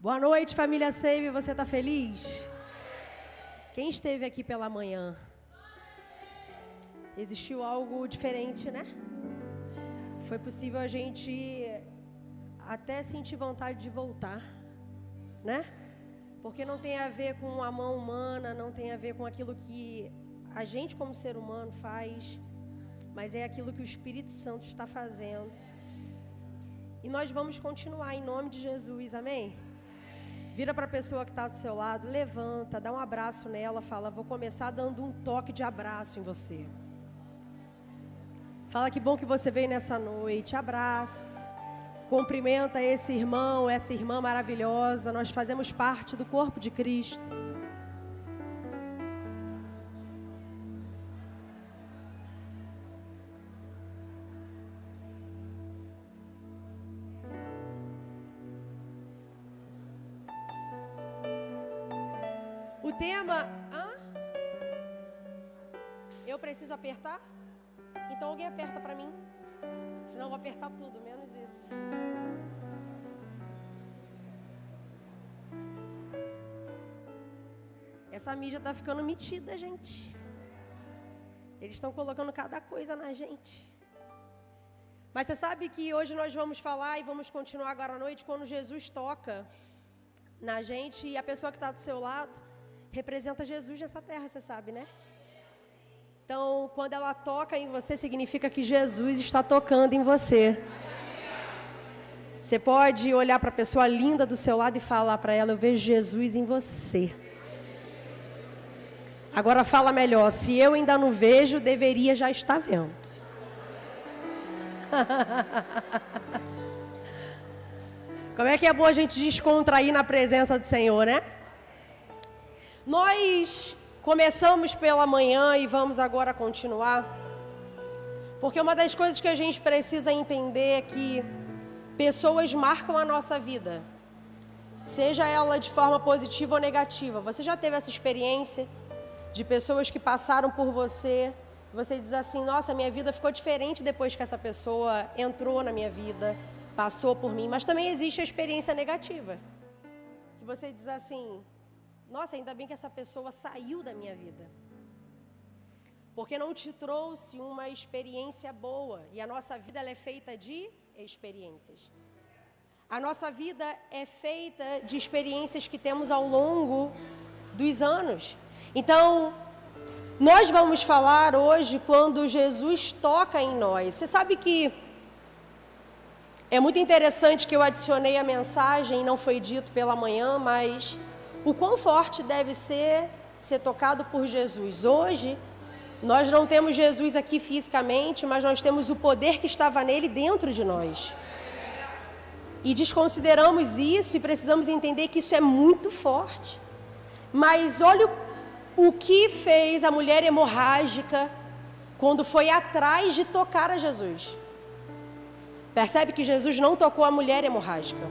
Boa noite, família Save. Você está feliz? Quem esteve aqui pela manhã? Existiu algo diferente, né? Foi possível a gente até sentir vontade de voltar, né? Porque não tem a ver com a mão humana, não tem a ver com aquilo que a gente como ser humano faz, mas é aquilo que o Espírito Santo está fazendo. E nós vamos continuar em nome de Jesus, amém? Vira para a pessoa que está do seu lado, levanta, dá um abraço nela, fala, vou começar dando um toque de abraço em você. Fala que bom que você veio nessa noite, abraça, cumprimenta esse irmão, essa irmã maravilhosa, nós fazemos parte do corpo de Cristo. O tema... Eu preciso apertar? Então alguém aperta para mim. Senão eu vou apertar tudo, menos isso. Essa mídia está ficando metida, gente. Eles estão colocando cada coisa na gente. Mas você sabe que hoje nós vamos falar e vamos continuar agora à noite quando Jesus toca na gente e a pessoa que está do seu lado representa Jesus nessa terra, você sabe, né? Então, quando ela toca em você, significa que Jesus está tocando em você. Você pode olhar para a pessoa linda do seu lado e falar para ela, eu vejo Jesus em você. Agora fala melhor, se eu ainda não vejo, deveria já estar vendo. Como é que é bom a gente descontrair na presença do Senhor, né? Nós começamos pela manhã e vamos agora continuar, porque uma das coisas que a gente precisa entender é que pessoas marcam a nossa vida, seja ela de forma positiva ou negativa. Você já teve essa experiência de pessoas que passaram por você, você diz assim, nossa, minha vida ficou diferente depois que essa pessoa entrou na minha vida, passou por mim, mas também existe a experiência negativa, que você diz assim, nossa, ainda bem que essa pessoa saiu da minha vida. Porque não te trouxe uma experiência boa. E a nossa vida ela é feita de experiências. A nossa vida é feita de experiências que temos ao longo dos anos. Então, nós vamos falar hoje quando Jesus toca em nós. Você sabe que é muito interessante que eu adicionei a mensagem, não foi dito pela manhã, mas... o quão forte deve ser tocado por Jesus. Hoje, nós não temos Jesus aqui fisicamente, mas nós temos o poder que estava nele dentro de nós. E desconsideramos isso e precisamos entender que isso é muito forte. Mas olha o que fez a mulher hemorrágica quando foi atrás de tocar a Jesus. Percebe que Jesus não tocou a mulher hemorrágica.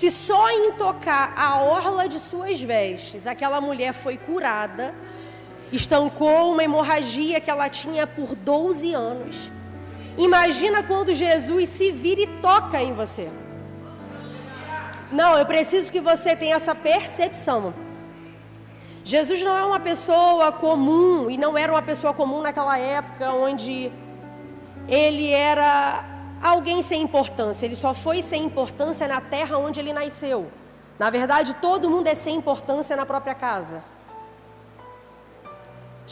Se só em tocar a orla de suas vestes, aquela mulher foi curada, estancou uma hemorragia que ela tinha por 12 anos. Imagina quando Jesus se vira e toca em você. Não, eu preciso que você tenha essa percepção. Jesus não é uma pessoa comum, e não era uma pessoa comum naquela época, onde ele era... alguém sem importância, ele só foi sem importância na terra onde ele nasceu. Na verdade, todo mundo é sem importância na própria casa.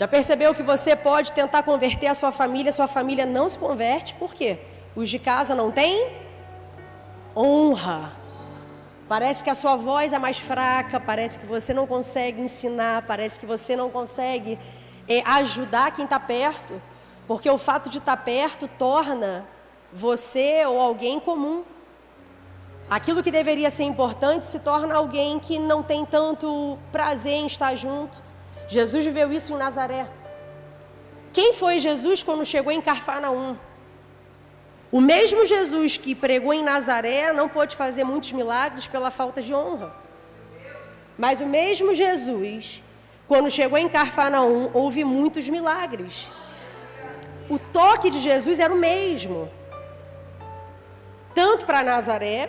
Já percebeu que você pode tentar converter a sua família não se converte? Por quê? Os de casa não têm honra. Parece que a sua voz é mais fraca, parece que você não consegue ensinar, parece que você não consegue ajudar quem está perto, porque o fato de estar perto torna... você ou alguém comum. Aquilo que deveria ser importante se torna alguém que não tem tanto prazer em estar junto. Jesus viveu isso em Nazaré. Quem foi Jesus quando chegou em Cafarnaum? O mesmo Jesus que pregou em Nazaré não pôde fazer muitos milagres pela falta de honra. Mas o mesmo Jesus, quando chegou em Cafarnaum, houve muitos milagres. O toque de Jesus era o mesmo. Tanto para Nazaré,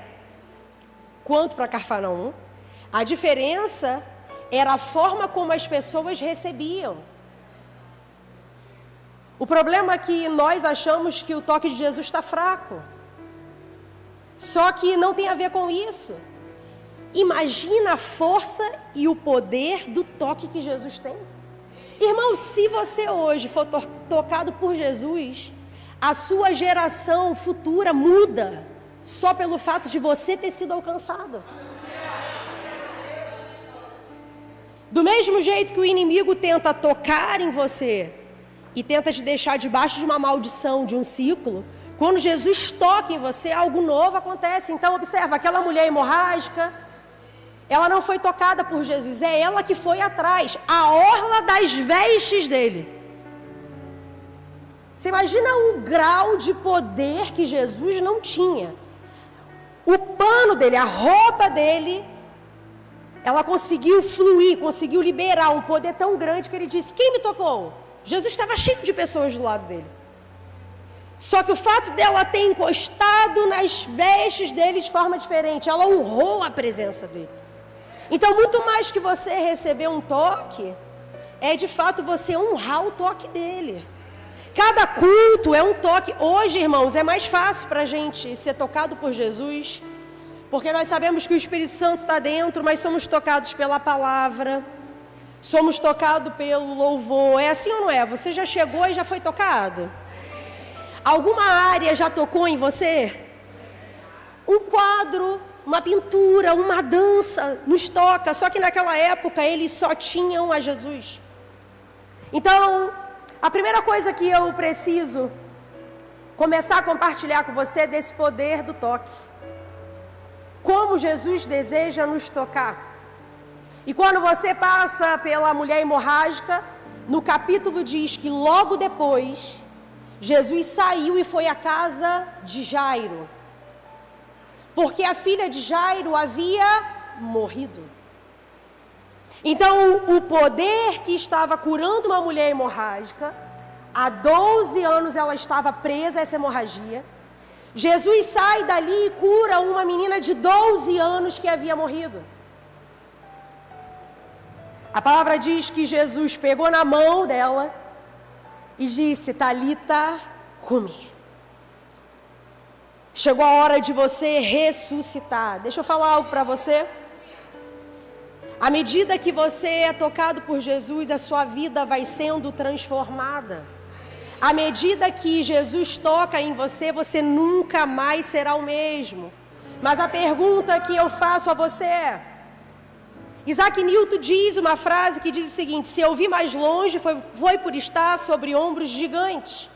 quanto para Cafarnaum. A diferença era a forma como as pessoas recebiam. O problema é que nós achamos que o toque de Jesus está fraco. Só que não tem a ver com isso. Imagina a força e o poder do toque que Jesus tem. Irmão, se você hoje for tocado por Jesus, a sua geração futura muda só pelo fato de você ter sido alcançado. Do mesmo jeito que o inimigo tenta tocar em você e tenta te deixar debaixo de uma maldição, de um ciclo, quando Jesus toca em você, algo novo acontece. Então observa, aquela mulher hemorrágica, ela não foi tocada por Jesus, é ela que foi atrás, a orla das vestes dele. Você imagina o grau de poder que Jesus não tinha. O pano dele, a roupa dele, ela conseguiu fluir, conseguiu liberar um poder tão grande que ele disse, quem me tocou? Jesus estava cheio de pessoas do lado dele. Só que o fato dela ter encostado nas vestes dele de forma diferente, ela honrou a presença dele. Então, muito mais que você receber um toque, é de fato você honrar o toque dele. Cada culto é um toque. Hoje, irmãos, é mais fácil para a gente ser tocado por Jesus, porque nós sabemos que o Espírito Santo está dentro, mas somos tocados pela palavra, somos tocados pelo louvor. É assim ou não é? Você já chegou e já foi tocado? Alguma área já tocou em você? Um quadro, uma pintura, uma dança nos toca, só que naquela época eles só tinham a Jesus. Então, a primeira coisa que eu preciso começar a compartilhar com você é desse poder do toque. Como Jesus deseja nos tocar. E quando você passa pela mulher hemorrágica, no capítulo diz que logo depois, Jesus saiu e foi à casa de Jairo. Porque a filha de Jairo havia morrido. Então, o poder que estava curando uma mulher hemorrágica, há 12 anos ela estava presa a essa hemorragia. Jesus sai dali e cura uma menina de 12 anos que havia morrido. A palavra diz que Jesus pegou na mão dela e disse, Talita cumi. Chegou a hora de você ressuscitar. Deixa eu falar algo para você. À medida que você é tocado por Jesus, a sua vida vai sendo transformada. À medida que Jesus toca em você, você nunca mais será o mesmo. Mas a pergunta que eu faço a você é, Isaac Newton diz uma frase que diz o seguinte, se eu vi mais longe foi por estar sobre ombros gigantes.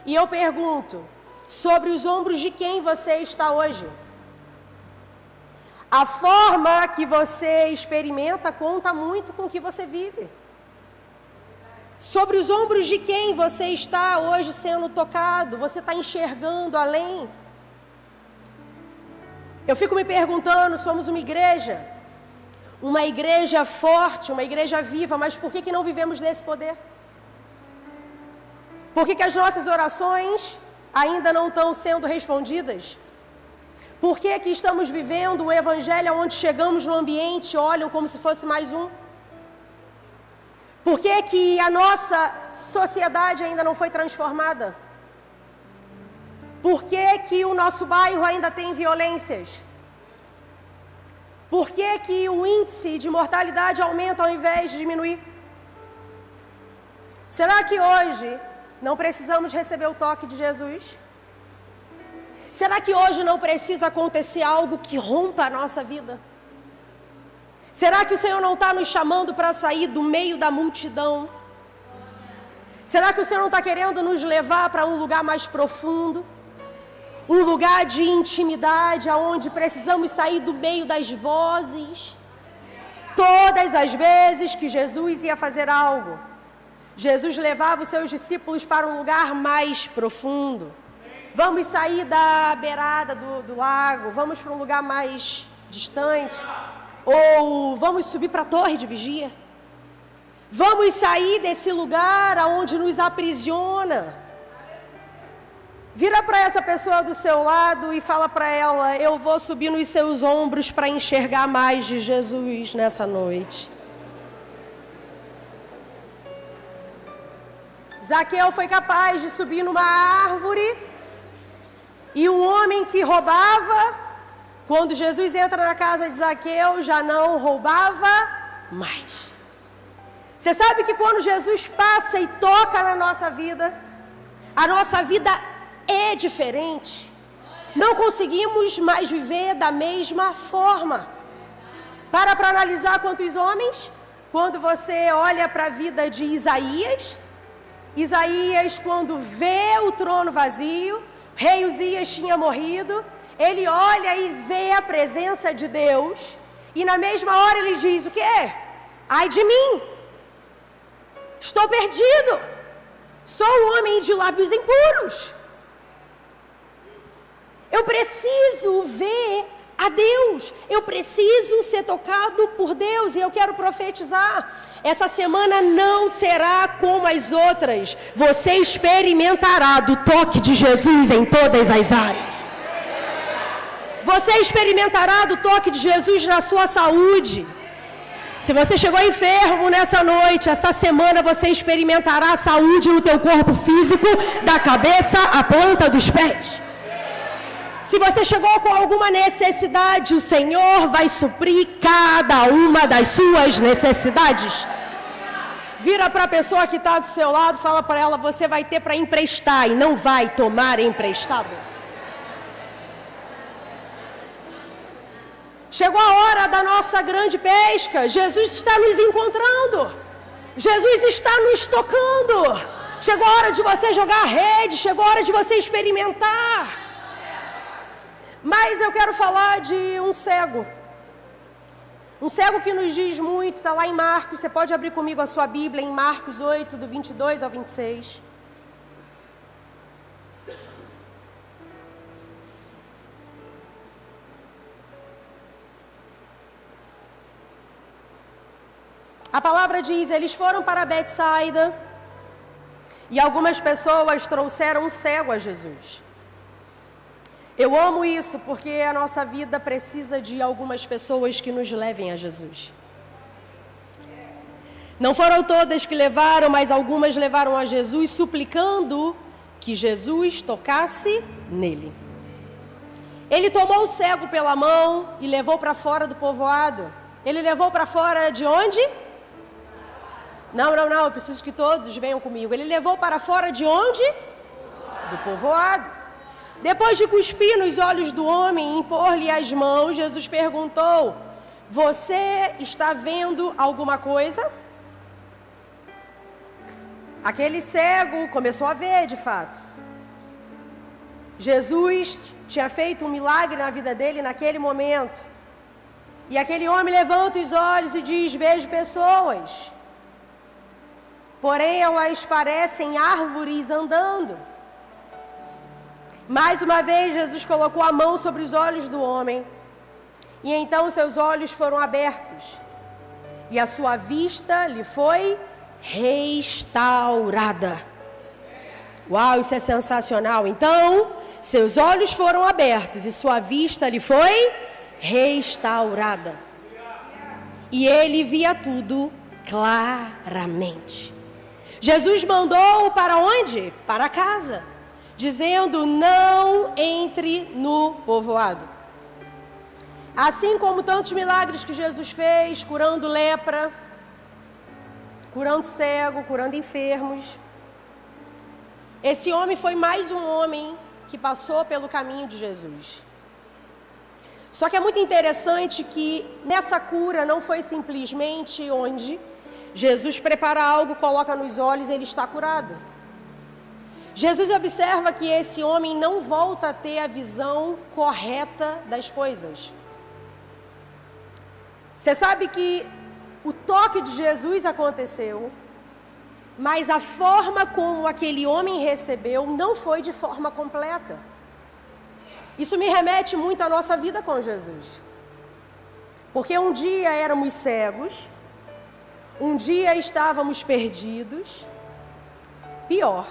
E eu pergunto, sobre os ombros de quem você está hoje? A forma que você experimenta conta muito com o que você vive. Sobre os ombros de quem você está hoje sendo tocado? Você está enxergando além? Eu fico me perguntando, somos uma igreja forte, uma igreja viva, mas por que não vivemos nesse poder? Por que as nossas orações ainda não estão sendo respondidas? Por que estamos vivendo um evangelho onde chegamos no ambiente e olham como se fosse mais um? Por que a nossa sociedade ainda não foi transformada? Por que o nosso bairro ainda tem violências? Por que o índice de mortalidade aumenta ao invés de diminuir? Será que hoje não precisamos receber o toque de Jesus? Será que hoje não precisa acontecer algo que rompa a nossa vida? Será que o Senhor não está nos chamando para sair do meio da multidão? Será que o Senhor não está querendo nos levar para um lugar mais profundo? Um lugar de intimidade, onde precisamos sair do meio das vozes? Todas as vezes que Jesus ia fazer algo, Jesus levava os seus discípulos para um lugar mais profundo. Vamos sair da beirada do lago, vamos para um lugar mais distante, ou vamos subir para a torre de vigia. Vamos sair desse lugar onde nos aprisiona. Vira para essa pessoa do seu lado e fala para ela: eu vou subir nos seus ombros para enxergar mais de Jesus nessa noite. Zaqueu foi capaz de subir numa árvore e um homem que roubava, quando Jesus entra na casa de Zaqueu, já não roubava mais. Você sabe que quando Jesus passa e toca na nossa vida, a nossa vida é diferente. Não conseguimos mais viver da mesma forma. Para analisar quantos homens, quando você olha para a vida de Isaías, quando vê o trono vazio, rei Uzias tinha morrido, ele olha e vê a presença de Deus, e na mesma hora ele diz o quê? Ai de mim, estou perdido, sou um homem de lábios impuros. Eu preciso ver a Deus, eu preciso ser tocado por Deus, e eu quero profetizar. Essa semana não será como as outras. Você experimentará do toque de Jesus em todas as áreas. Você experimentará do toque de Jesus na sua saúde. Se você chegou enfermo nessa noite, essa semana você experimentará a saúde no teu corpo físico, da cabeça à planta dos pés. Se você chegou com alguma necessidade, o Senhor vai suprir cada uma das suas necessidades. Vira para a pessoa que está do seu lado, fala para ela: você vai ter para emprestar e não vai tomar emprestado. Chegou a hora da nossa grande pesca. Jesus está nos encontrando. Jesus está nos tocando. Chegou a hora de você jogar a rede, chegou a hora de você experimentar. Mas eu quero falar de um cego. Um cego que nos diz muito, está lá em Marcos. Você pode abrir comigo a sua Bíblia em Marcos 8, do 22 ao 26. A palavra diz: eles foram para Betsaida e algumas pessoas trouxeram um cego a Jesus. Eu amo isso porque a nossa vida precisa de algumas pessoas que nos levem a Jesus. Não foram todas que levaram, mas algumas levaram a Jesus, suplicando que Jesus tocasse nele. Ele tomou o cego pela mão e levou para fora do povoado. Ele levou para fora de onde? Não, eu preciso que todos venham comigo. Ele levou para fora de onde? Do povoado. Depois de cuspir nos olhos do homem e impor-lhe as mãos, Jesus perguntou: você está vendo alguma coisa? Aquele cego começou a ver, de fato. Jesus tinha feito um milagre na vida dele naquele momento. E aquele homem levanta os olhos e diz: vejo pessoas, porém elas parecem árvores andando. Mais uma vez, Jesus colocou a mão sobre os olhos do homem, e então seus olhos foram abertos, e a sua vista lhe foi restaurada. Uau, isso é sensacional! Então, seus olhos foram abertos e sua vista lhe foi restaurada. E ele via tudo claramente. Jesus mandou para onde? Para casa, dizendo: não entre no povoado. Assim como tantos milagres que Jesus fez, curando lepra, curando cego, curando enfermos, esse homem foi mais um homem que passou pelo caminho de Jesus. Só que é muito interessante que nessa cura não foi simplesmente onde Jesus prepara algo, coloca nos olhos e ele está curado. Jesus observa que esse homem não volta a ter a visão correta das coisas. Você sabe que o toque de Jesus aconteceu, mas a forma como aquele homem recebeu não foi de forma completa. Isso me remete muito à nossa vida com Jesus. Porque um dia éramos cegos, um dia estávamos perdidos, pior,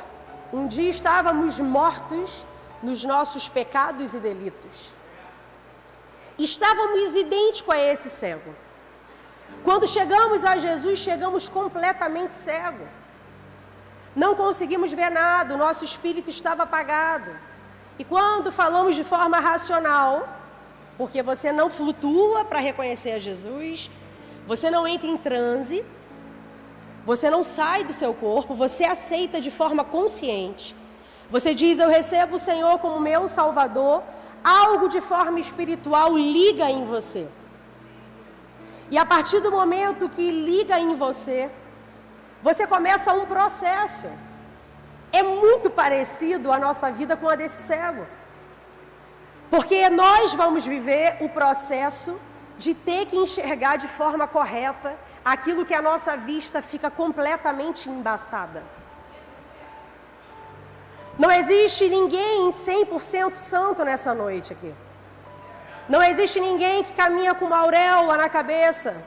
Um dia estávamos mortos nos nossos pecados e delitos. Estávamos idênticos a esse cego. Quando chegamos a Jesus, chegamos completamente cego. Não conseguimos ver nada, o nosso espírito estava apagado. E quando falamos de forma racional, porque você não flutua para reconhecer a Jesus, você não entra em transe, você não sai do seu corpo, você aceita de forma consciente. Você diz, eu recebo o Senhor como meu Salvador, algo de forma espiritual liga em você. E a partir do momento que liga em você, você começa um processo. É muito parecido a nossa vida com a desse cego. Porque nós vamos viver o processo de ter que enxergar de forma correta aquilo que a nossa vista fica completamente embaçada. Não existe ninguém 100% santo nessa noite aqui. Não existe ninguém que caminha com uma auréola na cabeça.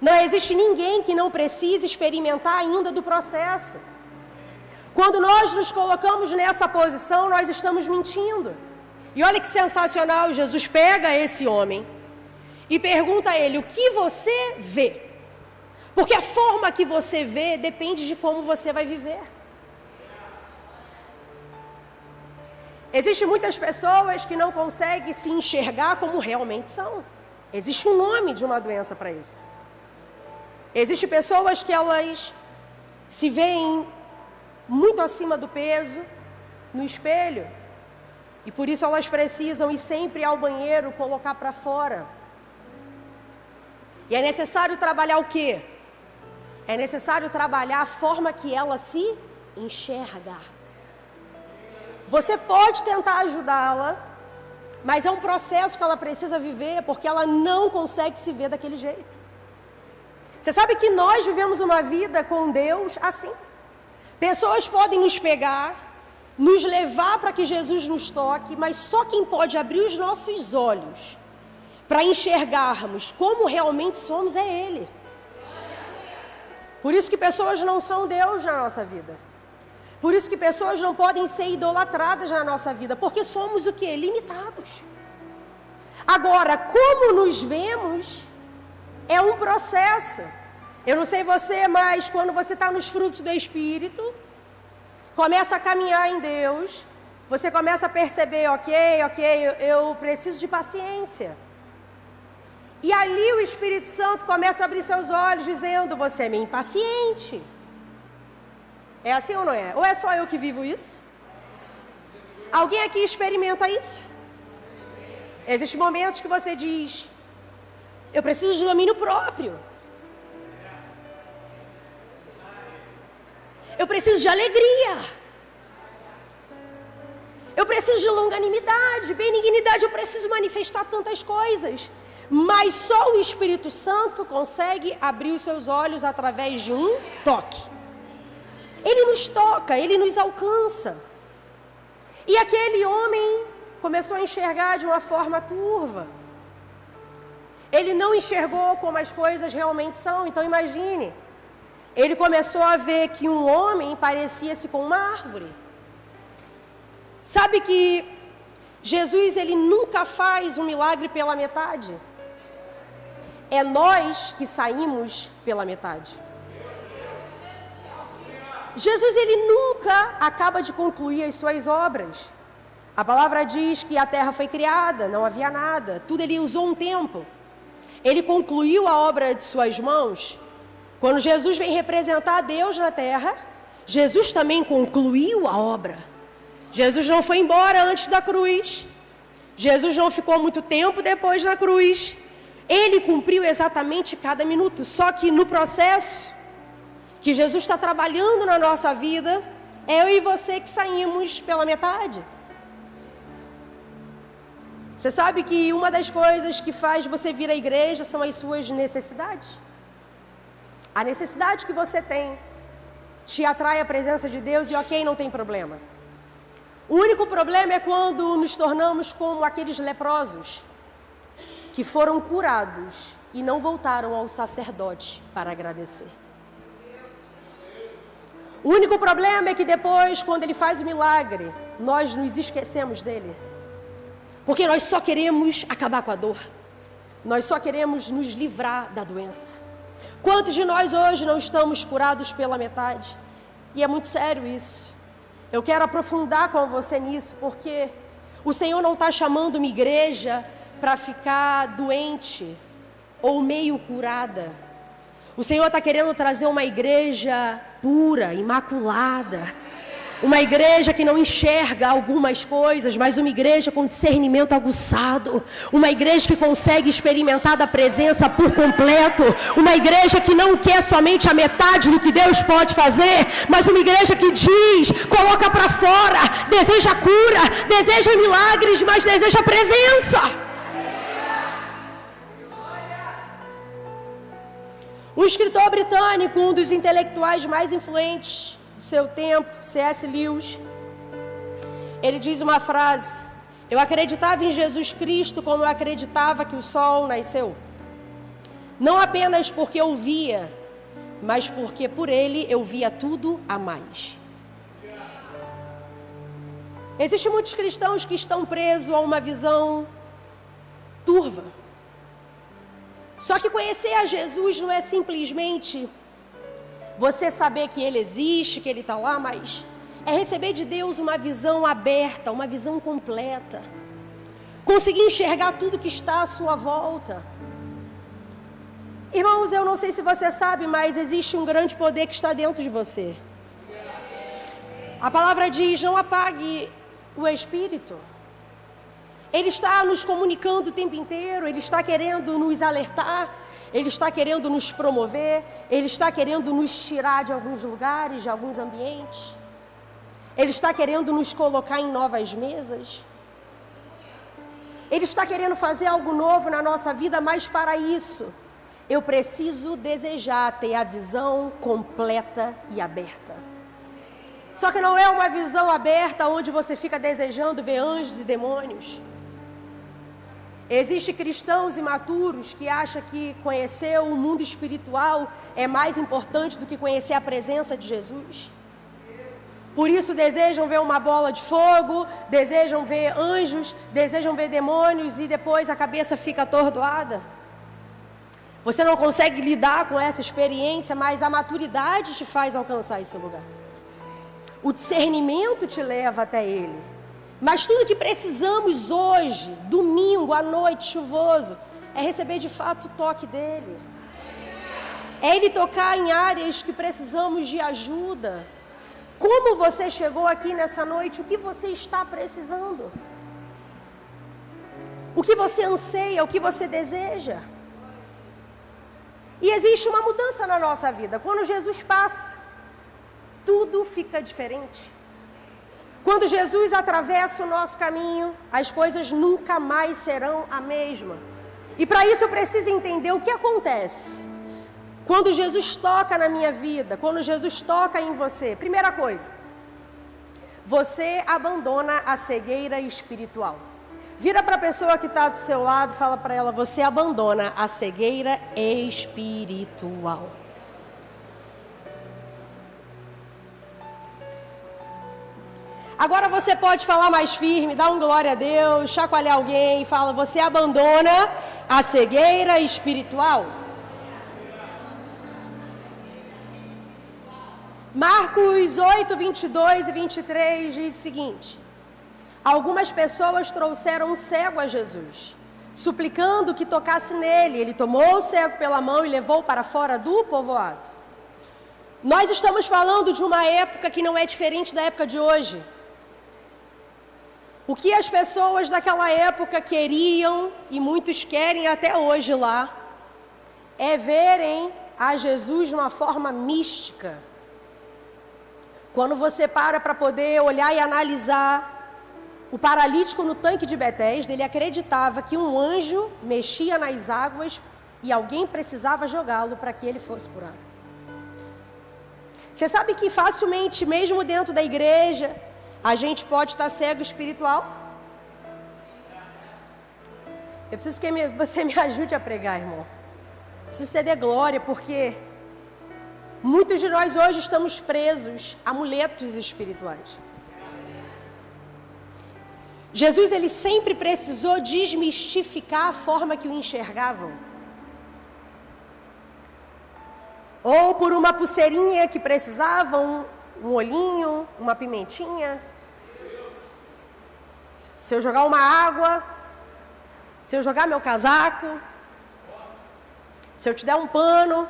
Não existe ninguém que não precise experimentar ainda do processo. Quando nós nos colocamos nessa posição, nós estamos mentindo. E olha que sensacional, Jesus pega esse homem e pergunta a ele, o que você vê? Porque a forma que você vê depende de como você vai viver. Existem muitas pessoas que não conseguem se enxergar como realmente são. Existe um nome de uma doença para isso. Existem pessoas que elas se veem muito acima do peso no espelho. E por isso elas precisam ir sempre ao banheiro, colocar para fora. E é necessário trabalhar o quê? É necessário trabalhar a forma que ela se enxerga. Você pode tentar ajudá-la, mas é um processo que ela precisa viver, porque ela não consegue se ver daquele jeito. Você sabe que nós vivemos uma vida com Deus assim. Pessoas podem nos pegar, nos levar para que Jesus nos toque, mas só quem pode abrir os nossos olhos para enxergarmos como realmente somos é Ele. Por isso que pessoas não são Deus na nossa vida. Por isso que pessoas não podem ser idolatradas na nossa vida, porque somos o quê? Limitados. Agora, como nos vemos, é um processo. Eu não sei você, mas quando você está nos frutos do Espírito, começa a caminhar em Deus, você começa a perceber, ok, eu preciso de paciência. E ali o Espírito Santo começa a abrir seus olhos, dizendo, você é meio impaciente. É assim ou não é? Ou é só eu que vivo isso? Alguém aqui experimenta isso? Existem momentos que você diz, eu preciso de domínio próprio. Eu preciso de alegria. Eu preciso de longanimidade, benignidade, eu preciso manifestar tantas coisas. Mas só o Espírito Santo consegue abrir os seus olhos através de um toque. Ele nos toca, Ele nos alcança. E aquele homem começou a enxergar de uma forma turva. Ele não enxergou como as coisas realmente são. Então imagine, ele começou a ver que um homem parecia-se com uma árvore. Sabe que Jesus, Ele nunca faz um milagre pela metade. É nós que saímos pela metade. Jesus, Ele nunca acaba de concluir as suas obras. A palavra diz que a terra foi criada, não havia nada. Tudo Ele usou um tempo. Ele concluiu a obra de suas mãos. Quando Jesus vem representar Deus na terra, Jesus também concluiu a obra. Jesus não foi embora antes da cruz. Jesus não ficou muito tempo depois da cruz. Ele cumpriu exatamente cada minuto. Só que no processo que Jesus está trabalhando na nossa vida, é eu e você que saímos pela metade. Você sabe que uma das coisas que faz você vir à igreja são as suas necessidades? A necessidade que você tem te atrai a presença de Deus e ok, não tem problema. O único problema é quando nos tornamos como aqueles leprosos que foram curados e não voltaram ao sacerdote para agradecer. O único problema é que depois, quando Ele faz o milagre, nós nos esquecemos dEle. Porque nós só queremos acabar com a dor. Nós só queremos nos livrar da doença. Quantos de nós hoje não estamos curados pela metade? E é muito sério isso. Eu quero aprofundar com você nisso, porque o Senhor não está chamando uma igreja para ficar doente ou meio curada. O Senhor está querendo trazer uma igreja pura, imaculada. Uma igreja que não enxerga algumas coisas, mas uma igreja com discernimento aguçado. Uma igreja que consegue experimentar da presença por completo. Uma igreja que não quer somente a metade do que Deus pode fazer, mas uma igreja que diz, coloca para fora, deseja cura, deseja milagres, mas deseja presença. Um escritor britânico, um dos intelectuais mais influentes do seu tempo, C.S. Lewis, ele diz uma frase: eu acreditava em Jesus Cristo como eu acreditava que o sol nasceu. Não apenas porque eu via, mas porque por ele eu via tudo a mais. Existem muitos cristãos que estão presos a uma visão turva. Só que conhecer a Jesus não é simplesmente você saber que Ele existe, que Ele está lá, mas é receber de Deus uma visão aberta, uma visão completa. Conseguir enxergar tudo que está à sua volta. Irmãos, eu não sei se você sabe, mas existe um grande poder que está dentro de você. A palavra diz, não apague o Espírito. Ele está nos comunicando o tempo inteiro, Ele está querendo nos alertar, Ele está querendo nos promover, Ele está querendo nos tirar de alguns lugares, de alguns ambientes. Ele está querendo nos colocar em novas mesas. Ele está querendo fazer algo novo na nossa vida, mas para isso, eu preciso desejar ter a visão completa e aberta. Só que não é uma visão aberta onde você fica desejando ver anjos e demônios. Existem cristãos imaturos que acham que conhecer o mundo espiritual é mais importante do que conhecer a presença de Jesus. Por isso desejam ver uma bola de fogo, desejam ver anjos, desejam ver demônios e depois a cabeça fica atordoada. Você não consegue lidar com essa experiência, mas a maturidade te faz alcançar esse lugar. O discernimento te leva até ele. Mas tudo que precisamos hoje, domingo à noite, chuvoso, é receber de fato o toque dele. É ele tocar em áreas que precisamos de ajuda. Como você chegou aqui nessa noite? O que você está precisando? O que você anseia? O que você deseja? E existe uma mudança na nossa vida. Quando Jesus passa, tudo fica diferente. Quando Jesus atravessa o nosso caminho, as coisas nunca mais serão a mesma. E para isso eu preciso entender o que acontece. Quando Jesus toca na minha vida, quando Jesus toca em você, primeira coisa, você abandona a cegueira espiritual. Vira para a pessoa que está do seu lado e fala para ela, você abandona a cegueira espiritual. Agora você pode falar mais firme, dar um glória a Deus, chacoalhar alguém e fala, você abandona a cegueira espiritual. Marcos 8, 22 e 23 diz o seguinte, algumas pessoas trouxeram um cego a Jesus, suplicando que tocasse nele. Ele tomou o cego pela mão e levou para fora do povoado. Nós estamos falando de uma época que não é diferente da época de hoje. O que as pessoas daquela época queriam, e muitos querem até hoje lá, é verem a Jesus de uma forma mística. Quando você para poder olhar e analisar o paralítico no tanque de Betesda, ele acreditava que um anjo mexia nas águas e alguém precisava jogá-lo para que ele fosse curado. Você sabe que facilmente, mesmo dentro da igreja, a gente pode estar cego espiritual? Eu preciso que você me ajude a pregar, irmão. Eu preciso que você dê glória, porque Muitos de nós hoje estamos presos a amuletos espirituais. Jesus, ele sempre precisou desmistificar a forma que o enxergavam. Ou por uma pulseirinha que precisava, um olhinho, uma pimentinha. Se eu jogar uma água, se eu jogar meu casaco, se eu te der um pano.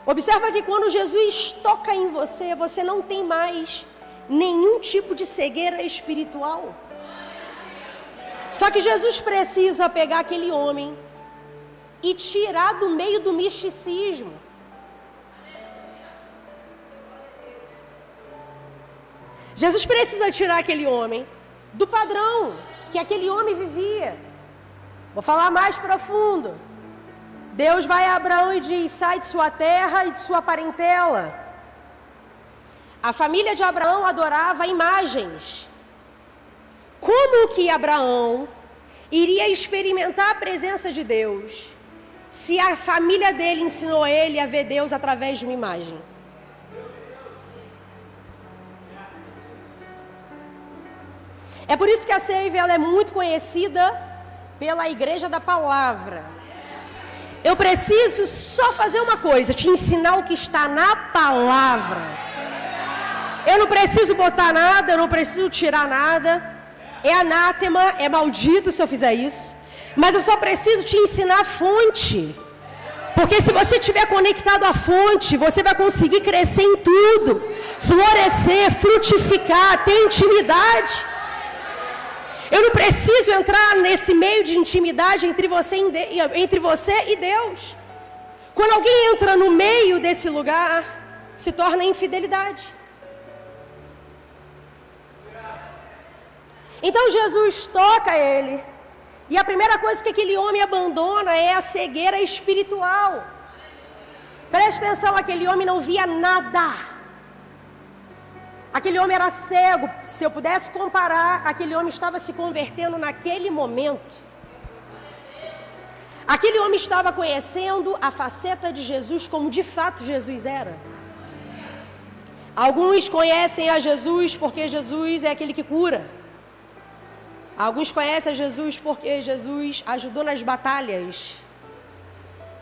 Observa que quando Jesus toca em você, você não tem mais nenhum tipo de cegueira espiritual. Só que Jesus precisa pegar aquele homem e tirar do meio do misticismo. Jesus precisa tirar aquele homem do padrão que aquele homem vivia. Vou falar mais profundo. Deus vai a Abraão e diz: sai de sua terra e de sua parentela. A família de Abraão adorava imagens. Como que Abraão iria experimentar a presença de Deus se a família dele ensinou ele a ver Deus através de uma imagem? É por isso que a Save, ela é muito conhecida pela Igreja da Palavra. Eu preciso só fazer uma coisa, te ensinar o que está na palavra. Eu não preciso botar nada, eu não preciso tirar nada. É anátema, é maldito se eu fizer isso. Mas eu só preciso te ensinar a fonte. Porque se você estiver conectado à fonte, você vai conseguir crescer em tudo. Florescer, frutificar, ter intimidade. Eu não preciso entrar nesse meio de intimidade entre você e Deus. Quando alguém entra no meio desse lugar, se torna infidelidade. Então Jesus toca ele. E a primeira coisa que aquele homem abandona é a cegueira espiritual. Preste atenção, aquele homem não via nada. Aquele homem era cego. Se eu pudesse comparar, aquele homem estava se convertendo naquele momento. Aquele homem estava conhecendo a faceta de Jesus como de fato Jesus era. Alguns conhecem a Jesus porque Jesus é aquele que cura. Alguns conhecem a Jesus porque Jesus ajudou nas batalhas.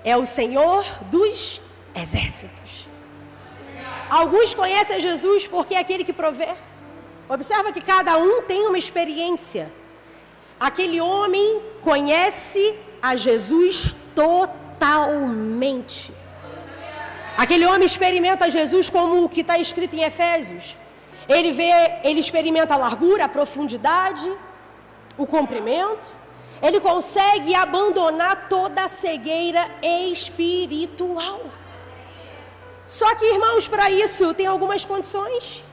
É o Senhor dos exércitos. Alguns conhecem a Jesus porque é aquele que provê. Observa que cada um tem uma experiência. Aquele homem conhece a Jesus totalmente. Aquele homem experimenta Jesus como o que está escrito em Efésios. Ele experimenta a largura, a profundidade, o comprimento. Ele consegue abandonar toda a cegueira espiritual. Só que, irmãos, para isso tem algumas condições.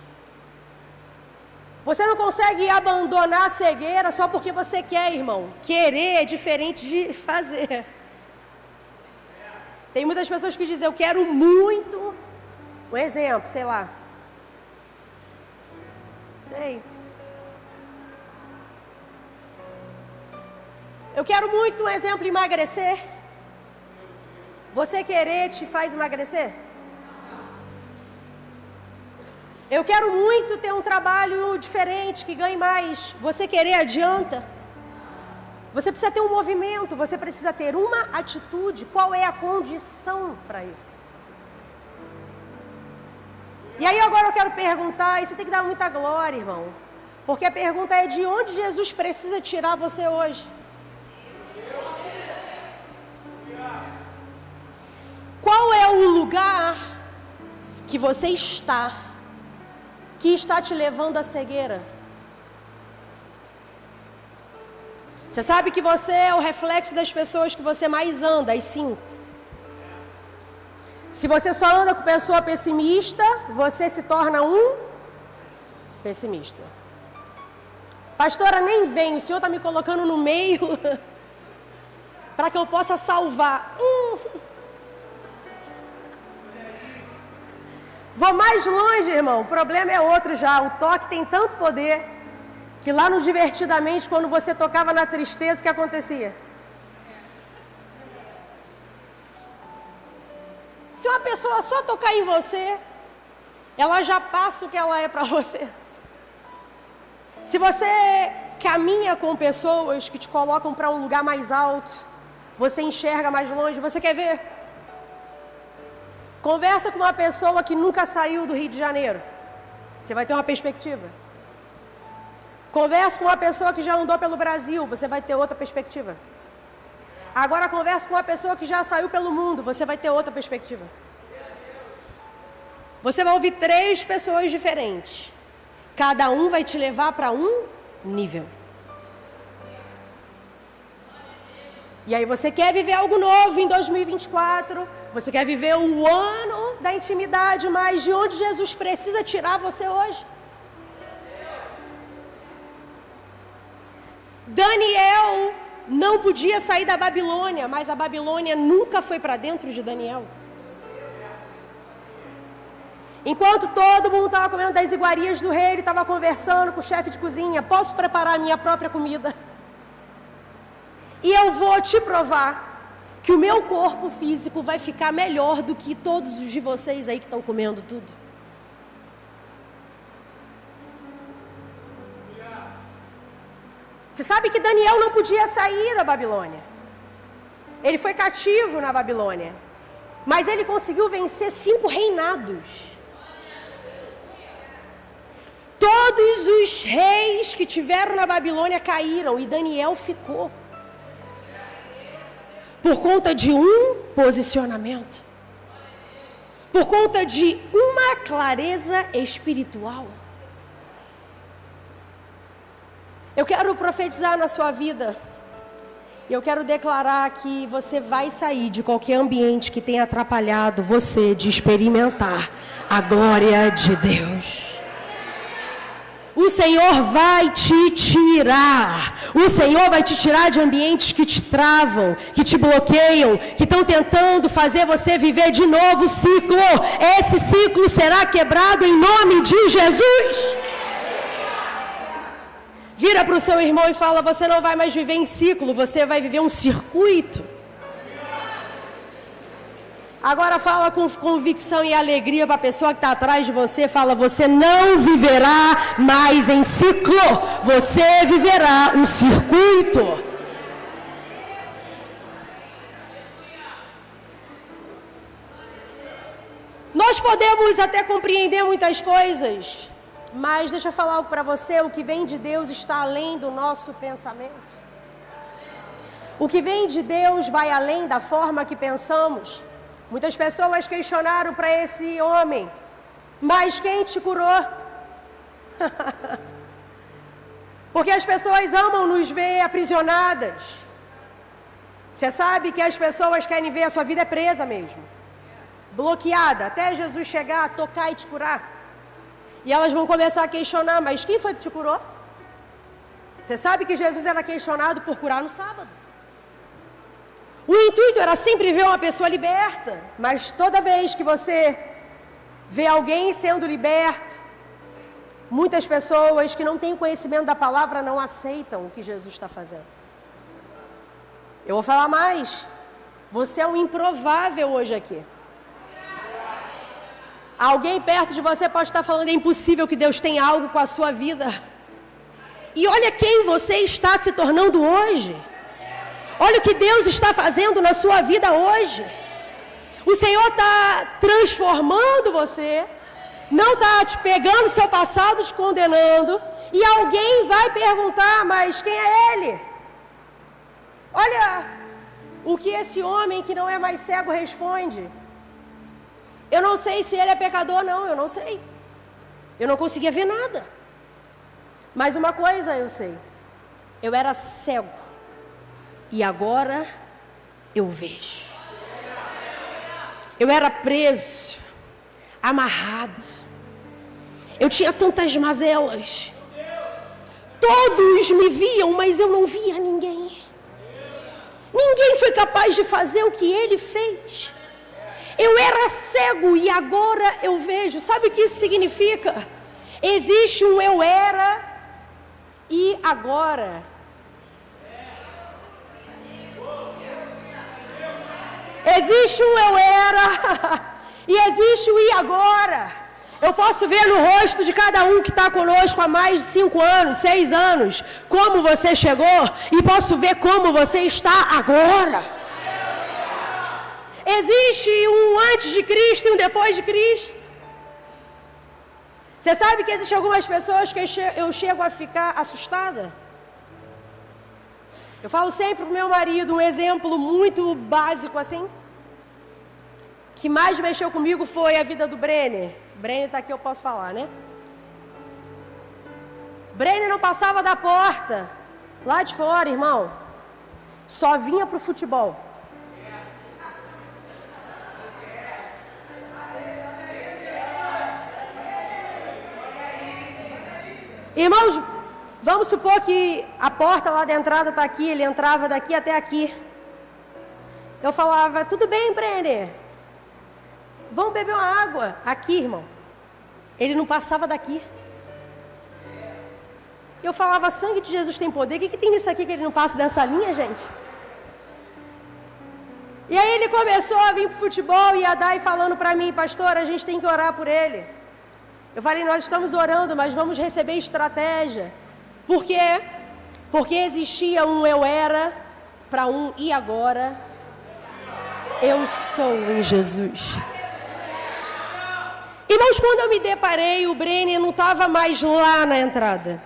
Você não consegue abandonar a cegueira só porque você quer, irmão. Querer é diferente de fazer. Tem muitas pessoas que dizem: eu quero muito. Um exemplo, sei lá. Sei. Eu quero muito, um exemplo, emagrecer. Você querer te faz emagrecer? Eu quero muito ter um trabalho diferente, que ganhe mais. Você querer adianta? Você precisa ter um movimento, você precisa ter uma atitude. Qual é a condição para isso? E aí agora eu quero perguntar, e você tem que dar muita glória, irmão. Porque a pergunta é: de onde Jesus precisa tirar você hoje? Qual é o lugar que você está, que está te levando à cegueira? Você sabe que você é o reflexo das pessoas que você mais anda, as 5. Se você só anda com pessoa pessimista, você se torna um pessimista. Pastora, nem vem, o senhor está me colocando no meio para que eu possa salvar. Vou mais longe, irmão. O problema é outro já. O toque tem tanto poder que lá no Divertidamente, quando você tocava na tristeza, o que acontecia? Se uma pessoa só tocar em você, ela já passa o que ela é para você. Se você caminha com pessoas que te colocam para um lugar mais alto, você enxerga mais longe, você quer ver? Conversa com uma pessoa que nunca saiu do Rio de Janeiro, você vai ter uma perspectiva. Conversa com uma pessoa que já andou pelo Brasil, você vai ter outra perspectiva. Agora conversa com uma pessoa que já saiu pelo mundo, você vai ter outra perspectiva. Você vai ouvir 3 pessoas diferentes. Cada um vai te levar para um nível. E aí você quer viver algo novo em 2024, você quer viver um ano da intimidade, mas de onde Jesus precisa tirar você hoje? Daniel não podia sair da Babilônia, mas a Babilônia nunca foi para dentro de Daniel. Enquanto todo mundo estava comendo das iguarias do rei, ele estava conversando com o chefe de cozinha: posso preparar a minha própria comida? E eu vou te provar que o meu corpo físico vai ficar melhor do que todos os de vocês aí que estão comendo tudo. Você sabe que Daniel não podia sair da Babilônia. Ele foi cativo na Babilônia. Mas ele conseguiu vencer 5 reinados. Todos os reis que tiveram na Babilônia caíram e Daniel ficou. Por conta de um posicionamento. Por conta de uma clareza espiritual. Eu quero profetizar na sua vida. Eu quero declarar que você vai sair de qualquer ambiente que tenha atrapalhado você de experimentar a glória de Deus. O Senhor vai te tirar. O Senhor vai te tirar de ambientes que te travam, que te bloqueiam, que estão tentando fazer você viver de novo o ciclo. Esse ciclo será quebrado em nome de Jesus. Vira para o seu irmão e fala: você não vai mais viver em ciclo, você vai viver um circuito. Agora fala com convicção e alegria para a pessoa que está atrás de você. Fala: você não viverá mais em ciclo, você viverá um circuito. Nós podemos até compreender muitas coisas, mas deixa eu falar algo para você: o que vem de Deus está além do nosso pensamento. O que vem de Deus vai além da forma que pensamos. Muitas pessoas questionaram para esse homem: mas quem te curou? Porque as pessoas amam nos ver aprisionadas. Você sabe que as pessoas querem ver a sua vida presa mesmo, bloqueada, até Jesus chegar, tocar e te curar. E elas vão começar a questionar: mas quem foi que te curou? Você sabe que Jesus era questionado por curar no sábado. O intuito era sempre ver uma pessoa liberta, mas toda vez que você vê alguém sendo liberto, muitas pessoas que não têm conhecimento da palavra não aceitam o que Jesus está fazendo. Eu vou falar mais: você é um improvável hoje aqui. Alguém perto de você pode estar falando: é impossível que Deus tenha algo com a sua vida. E olha quem você está se tornando hoje. Olha o que Deus está fazendo na sua vida hoje. O Senhor está transformando você. Não está te pegando o seu passado, te condenando. E alguém vai perguntar: mas quem é Ele? Olha o que esse homem que não é mais cego responde: eu não sei se ele é pecador, não, eu não sei. Eu não conseguia ver nada. Mas uma coisa eu sei: eu era cego e agora eu vejo. Eu era preso, amarrado. Eu tinha tantas mazelas. Todos me viam, mas eu não via ninguém. Ninguém foi capaz de fazer o que ele fez. Eu era cego e agora eu vejo. Sabe o que isso significa? Existe um eu era e agora. Existe um eu era E existe o e agora. Eu posso ver no rosto de cada um que está conosco há mais de 5 anos, 6 anos, como você chegou, e posso ver como você está agora. Existe um antes de Cristo e um depois de Cristo. Você sabe que existem algumas pessoas que eu chego a ficar assustada? Eu falo sempre para o meu marido um exemplo muito básico assim, que mais mexeu comigo foi a vida do Brenner. Brenner está aqui, eu posso falar, né? Brenner não passava da porta, lá de fora, irmão. Só vinha para o futebol. Irmãos, vamos supor que a porta lá da entrada está aqui, ele entrava daqui até aqui. Eu falava, tudo bem, Brenner? Vamos beber uma água. Aqui, irmão. Ele não passava daqui. Eu falava, sangue de Jesus tem poder. O que tem nisso aqui que ele não passa dessa linha, gente? E aí ele começou a vir pro futebol e a Dai falando para mim, pastor, a gente tem que orar por ele. Eu falei, nós estamos orando, mas vamos receber estratégia. Por quê? Porque existia um eu era para um e agora eu sou em Jesus. Irmãos, quando eu me deparei, o Brenner não estava mais lá na entrada.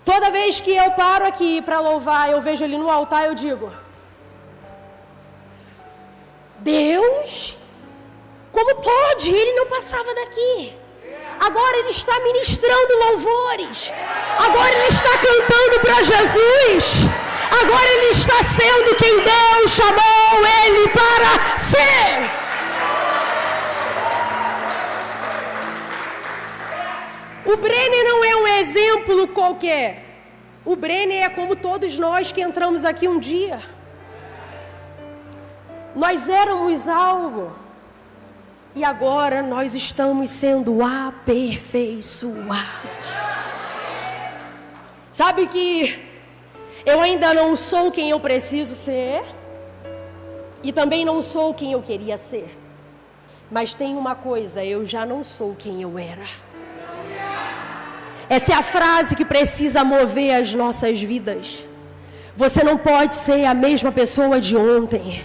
Toda vez que eu paro aqui para louvar, eu vejo ele no altar, eu digo, Deus, como pode? Ele não passava daqui. Agora ele está ministrando louvores. Agora ele está cantando para Jesus. Agora ele está sendo quem Deus chamou ele para ser. O Brenner não é um exemplo qualquer. O Brenner é como todos nós que entramos aqui um dia. Nós éramos algo. E agora nós estamos sendo aperfeiçoados. Sabe que eu ainda não sou quem eu preciso ser. E também não sou quem eu queria ser. Mas tem uma coisa, eu já não sou quem eu era. Essa é a frase que precisa mover as nossas vidas. Você não pode ser a mesma pessoa de ontem.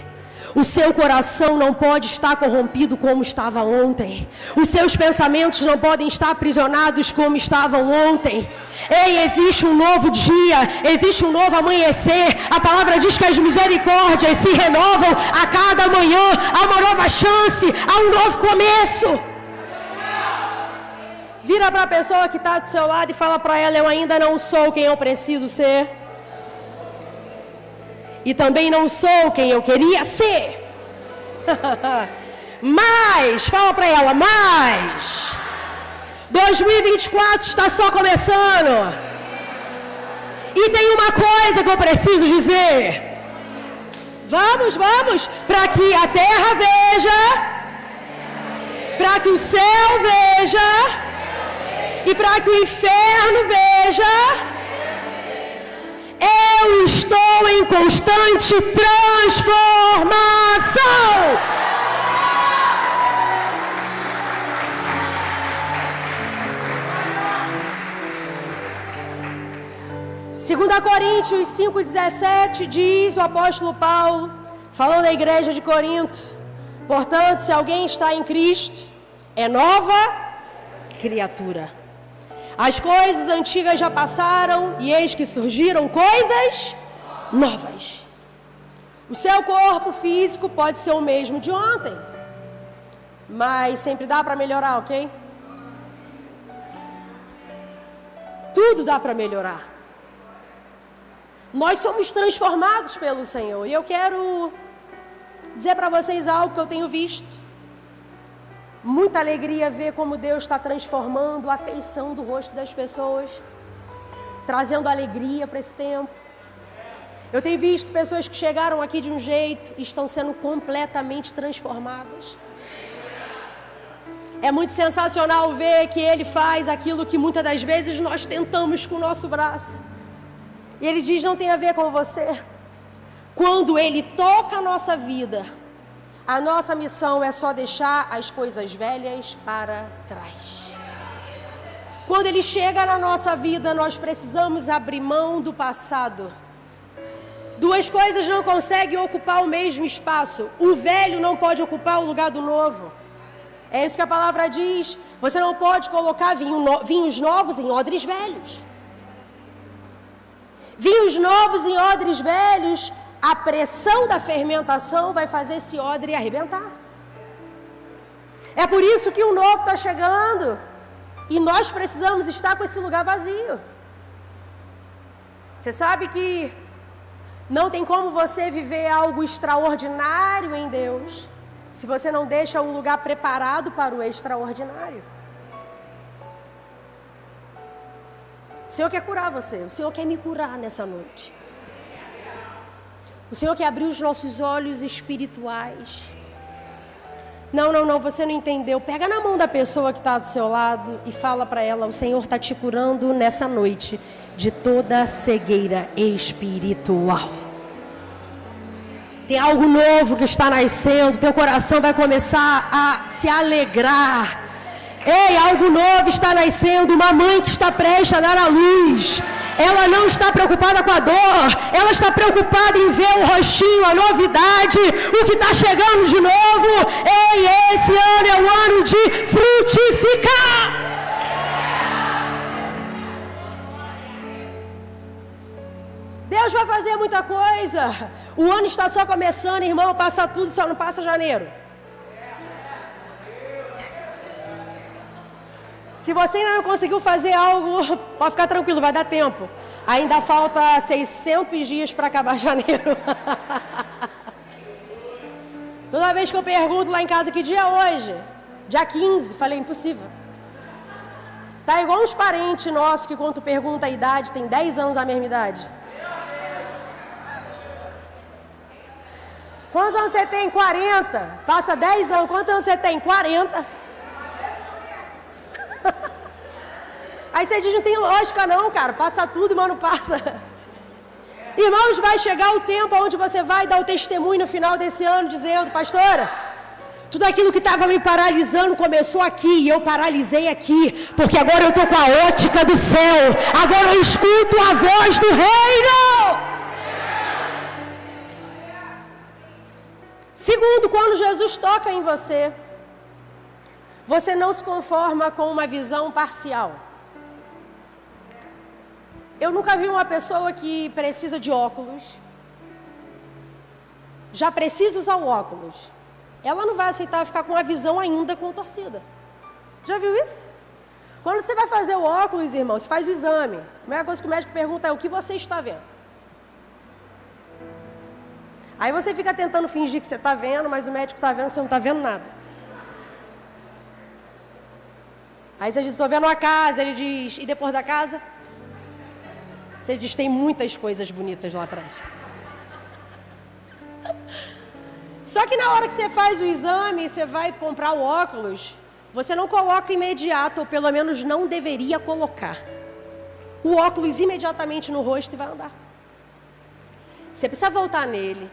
O seu coração não pode estar corrompido como estava ontem. Os seus pensamentos não podem estar aprisionados como estavam ontem. Ei, existe um novo dia, existe um novo amanhecer. A palavra diz que as misericórdias se renovam a cada manhã. Há uma nova chance, há um novo começo. Vira para a pessoa que está do seu lado e fala para ela, eu ainda não sou quem eu preciso ser. E também não sou quem eu queria ser. Mas, fala para ela, mas 2024 está só começando. E tem uma coisa que eu preciso dizer. Vamos, para que a terra veja, para que o céu veja, e para que o inferno veja, eu estou em constante transformação. 2 Coríntios 5,17 diz o apóstolo Paulo, falando à igreja de Corinto, portanto, se alguém está em Cristo, é nova criatura. As coisas antigas já passaram e eis que surgiram coisas novas. O seu corpo físico pode ser o mesmo de ontem, mas sempre dá para melhorar, ok? Tudo dá para melhorar. Nós somos transformados pelo Senhor. E eu quero dizer para vocês algo que eu tenho visto. Muita alegria ver como Deus está transformando a feição do rosto das pessoas, trazendo alegria para esse tempo. Eu tenho visto pessoas que chegaram aqui de um jeito e estão sendo completamente transformadas. É muito sensacional ver que Ele faz aquilo que muitas das vezes nós tentamos com o nosso braço. E Ele diz, não tem a ver com você. Quando Ele toca a nossa vida, A nossa missão é só deixar as coisas velhas para trás. Quando ele chega na nossa vida, nós precisamos abrir mão do passado. Duas coisas não conseguem ocupar o mesmo espaço. O velho não pode ocupar o lugar do novo. É isso que a palavra diz. Você não pode colocar vinhos novos em odres velhos. Vinhos novos em odres velhos, a pressão da fermentação vai fazer esse odre arrebentar. É por isso que o novo está chegando. E nós precisamos estar com esse lugar vazio. Você sabe que não tem como você viver algo extraordinário em Deus se você não deixa o lugar preparado para o extraordinário. O Senhor quer curar você, o Senhor quer me curar nessa noite. O Senhor quer abrir os nossos olhos espirituais. Não, você não entendeu. Pega na mão da pessoa que está do seu lado e fala para ela, o Senhor está te curando nessa noite de toda cegueira espiritual. Tem algo novo que está nascendo, teu coração vai começar a se alegrar. Ei, algo novo está nascendo, uma mãe que está prestes a dar à luz. Ela não está preocupada com a dor, ela está preocupada em ver o rostinho, a novidade, o que está chegando de novo. Ei, esse ano é o ano de frutificar. Deus vai fazer muita coisa. O ano está só começando, irmão, passa tudo, só não passa janeiro. Se você ainda não conseguiu fazer algo, pode ficar tranquilo, vai dar tempo. Ainda falta 600 dias para acabar janeiro. Toda vez que eu pergunto lá em casa que dia é hoje, dia 15, falei, impossível. Tá igual uns parentes nossos que quando tu pergunta a idade, tem 10 anos a mesma idade. Quantos anos você tem? 40. Passa 10 anos. Quantos anos você tem? 40. Aí você diz, não tem lógica não, cara. Passa tudo, mas não passa. Irmãos, vai chegar o tempo onde você vai dar o testemunho no final desse ano, dizendo, pastora, tudo aquilo que estava me paralisando começou aqui, e eu paralisei aqui, porque agora eu estou com a ótica do céu. Agora eu escuto a voz do reino. Segundo, quando Jesus toca em você, você não se conforma com uma visão parcial. Eu nunca vi uma pessoa que precisa de óculos, já precisa usar o óculos. Ela não vai aceitar ficar com a visão ainda contorcida. Já viu isso? Quando você vai fazer o óculos, irmão, você faz o exame. A primeira coisa que o médico pergunta é o que você está vendo. Aí você fica tentando fingir que você está vendo, mas o médico está vendo que você não está vendo nada. Aí você diz, estou vendo uma casa, ele diz, e depois da casa? Você diz, tem muitas coisas bonitas lá atrás. Só que na hora que você faz o exame, você vai comprar o óculos, você não coloca imediato, ou pelo menos não deveria colocar o óculos imediatamente no rosto e vai andar. Você precisa voltar nele,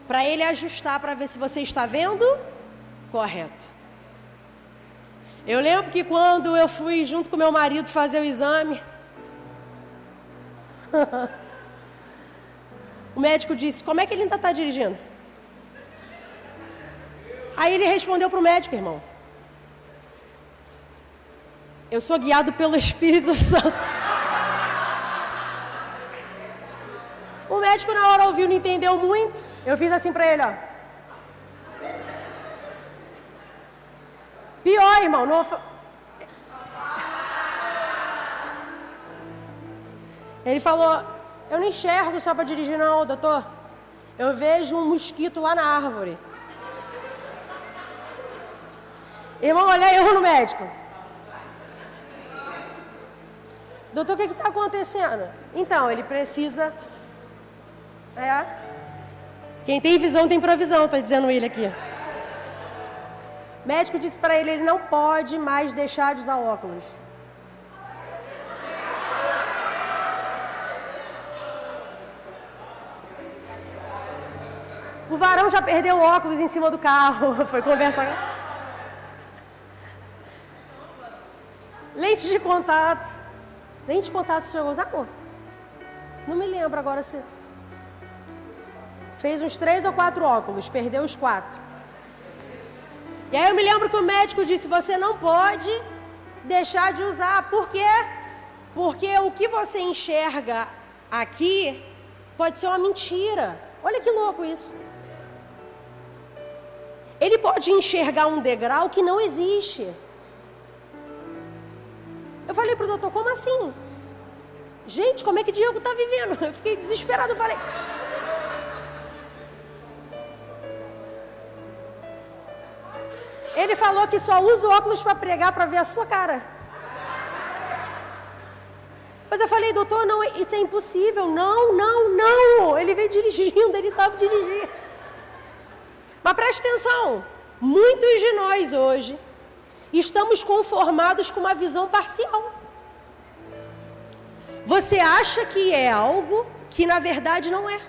para ele ajustar, para ver se você está vendo correto. Eu lembro que quando eu fui junto com meu marido fazer o exame, o médico disse, como é que ele ainda está dirigindo? Aí ele respondeu para o médico, irmão, eu sou guiado pelo Espírito Santo. O médico na hora ouviu, não entendeu muito. Eu fiz assim para ele, ó. Pior, irmão, não... Ele falou, eu não enxergo só para dirigir não, doutor. Eu vejo um mosquito lá na árvore. Irmão, olha eu no médico. Doutor, o que está acontecendo? Então, ele precisa... Quem tem visão tem provisão, está dizendo ele aqui. O médico disse para ele, ele não pode mais deixar de usar óculos. O varão já perdeu o óculos em cima do carro, foi conversar. Lente de contato. Lente de contato você chegou a usar, amor? Não me lembro agora se... Fez uns 3 ou 4 óculos, perdeu os 4. E aí eu me lembro que o médico disse, você não pode deixar de usar. Por quê? Porque o que você enxerga aqui pode ser uma mentira. Olha que louco isso. Ele pode enxergar um degrau que não existe. Eu falei pro doutor, como assim? Gente, como é que Diego está vivendo? Eu fiquei desesperado, eu falei... Ele falou que só usa o óculos para pregar, para ver a sua cara. Mas eu falei, doutor, não, isso é impossível. Não, não, não. Ele veio dirigindo, ele sabe dirigir. Mas preste atenção, muitos de nós hoje estamos conformados com uma visão parcial. Você acha que é algo que na verdade não é.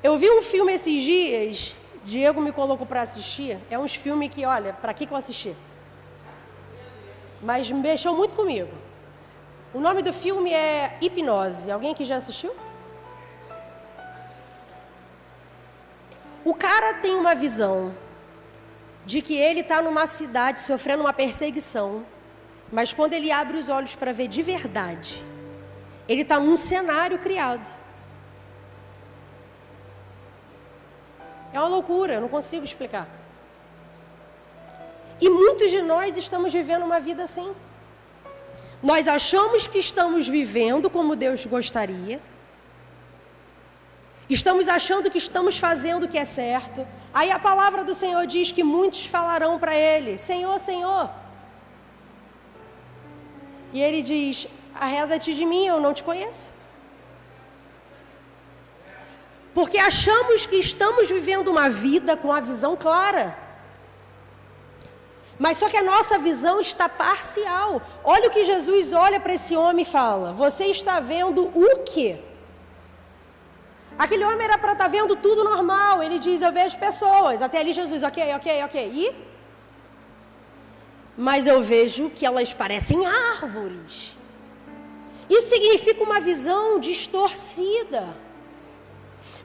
Eu vi um filme esses dias, Diego me colocou para assistir, é uns filmes que, olha, para que eu assisti? Mas mexeu muito comigo. O nome do filme é Hipnose. Alguém aqui já assistiu? O cara tem uma visão de que ele está numa cidade sofrendo uma perseguição, mas quando ele abre os olhos para ver de verdade, ele está num cenário criado. É uma loucura, eu não consigo explicar. E muitos de nós estamos vivendo uma vida assim. Nós achamos que estamos vivendo como Deus gostaria. Estamos achando que estamos fazendo o que é certo. Aí a palavra do Senhor diz que muitos falarão para Ele, Senhor, Senhor. E Ele diz, arreda-te de mim, eu não te conheço. Porque achamos que estamos vivendo uma vida com a visão clara. Mas só que a nossa visão está parcial. Olha o que Jesus olha para esse homem e fala, você está vendo o quê? Aquele homem era para estar vendo tudo normal. Ele diz, eu vejo pessoas. Até ali Jesus, ok. E? Mas eu vejo que elas parecem árvores. Isso significa uma visão distorcida.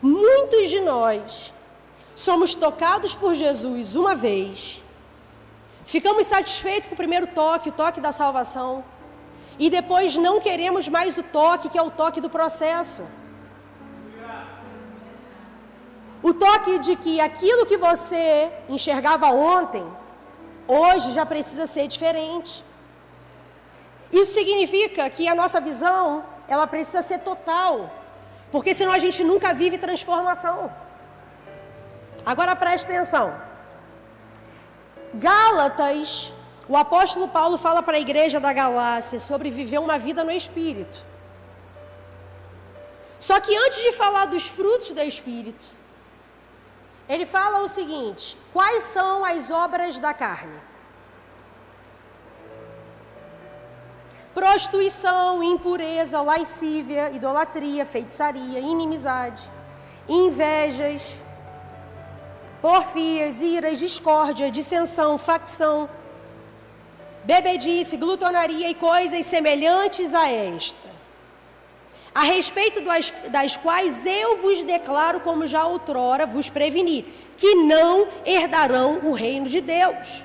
Muitos de nós somos tocados por Jesus uma vez. Ficamos satisfeitos com o primeiro toque, o toque da salvação. E depois não queremos mais o toque, que é o toque do processo. O toque de que aquilo que você enxergava ontem, hoje já precisa ser diferente. Isso significa que a nossa visão, ela precisa ser total. Porque senão a gente nunca vive transformação. Agora preste atenção. Gálatas, o apóstolo Paulo fala para a igreja da Galácia sobre viver uma vida no Espírito. Só que antes de falar dos frutos do Espírito, ele fala o seguinte, quais são as obras da carne? Prostituição, impureza, lascívia, idolatria, feitiçaria, inimizade, invejas, porfias, iras, discórdia, dissensão, facção, bebedice, glutonaria e coisas semelhantes a esta, a respeito das quais eu vos declaro, como já outrora vos preveni, que não herdarão o reino de Deus,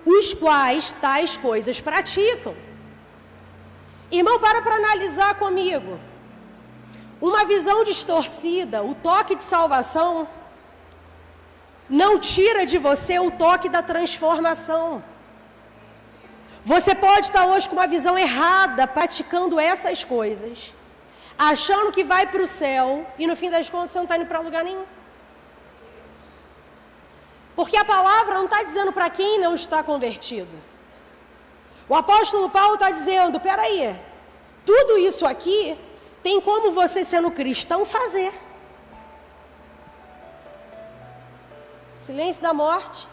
os quais tais coisas praticam. Irmão, para analisar comigo. Uma visão distorcida, o toque de salvação, não tira de você o toque da transformação. Você pode estar hoje com uma visão errada, praticando essas coisas, achando que vai para o céu, e no fim das contas você não está indo para lugar nenhum. Porque a palavra não está dizendo para quem não está convertido. O apóstolo Paulo está dizendo, peraí, tudo isso aqui tem como você, sendo cristão, fazer. Silêncio da morte.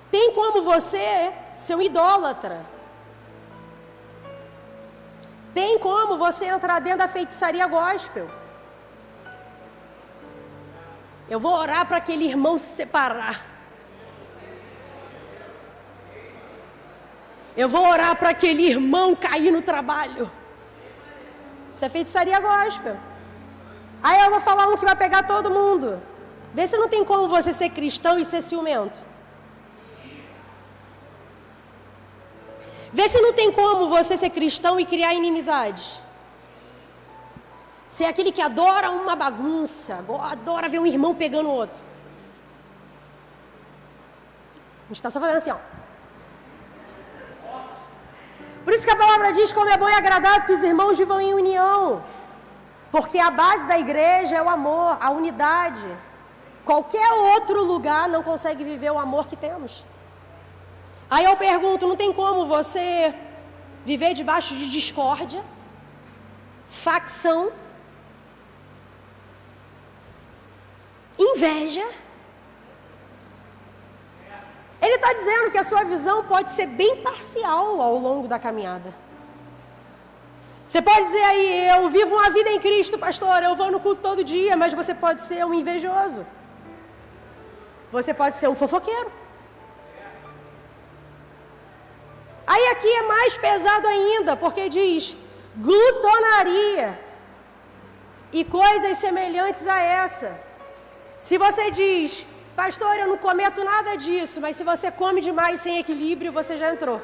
Tem como você ser um idólatra. Tem como como você entrar dentro da feitiçaria gospel. Eu vou orar para aquele irmão se separar. Eu vou orar para aquele irmão cair no trabalho. Isso é feitiçaria gospel. Aí eu vou falar um que vai pegar todo mundo. Vê se não tem como você ser cristão e ser ciumento. Vê se não tem como você ser cristão e criar inimizade. Ser aquele que adora uma bagunça, adora ver um irmão pegando o outro. A gente está só fazendo assim, ó. Por isso que a palavra diz como é bom e agradável que os irmãos vivam em união. Porque a base da igreja é o amor, a unidade. Qualquer outro lugar não consegue viver o amor que temos. Aí eu pergunto, não tem como você viver debaixo de discórdia, facção, inveja? Ele está dizendo que a sua visão pode ser bem parcial ao longo da caminhada. Você pode dizer aí, eu vivo uma vida em Cristo, pastor, eu vou no culto todo dia, mas você pode ser um invejoso. Você pode ser um fofoqueiro. Aí aqui é mais pesado ainda, porque diz glutonaria e coisas semelhantes a essa. Se você diz, pastor, eu não cometo nada disso, mas se você come demais sem equilíbrio, você já entrou.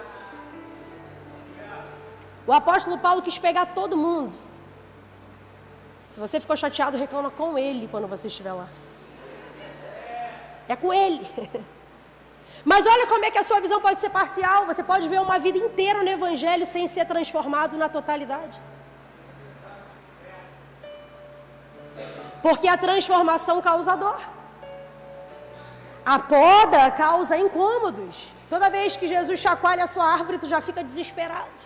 O apóstolo Paulo quis pegar todo mundo. Se você ficou chateado, reclama com ele quando você estiver lá. É com ele. Mas olha como é que a sua visão pode ser parcial. Você pode ver uma vida inteira no evangelho sem ser transformado na totalidade. Porque a transformação causa dor. A poda causa incômodos. Toda vez que Jesus chacoalha a sua árvore, tu já fica desesperado.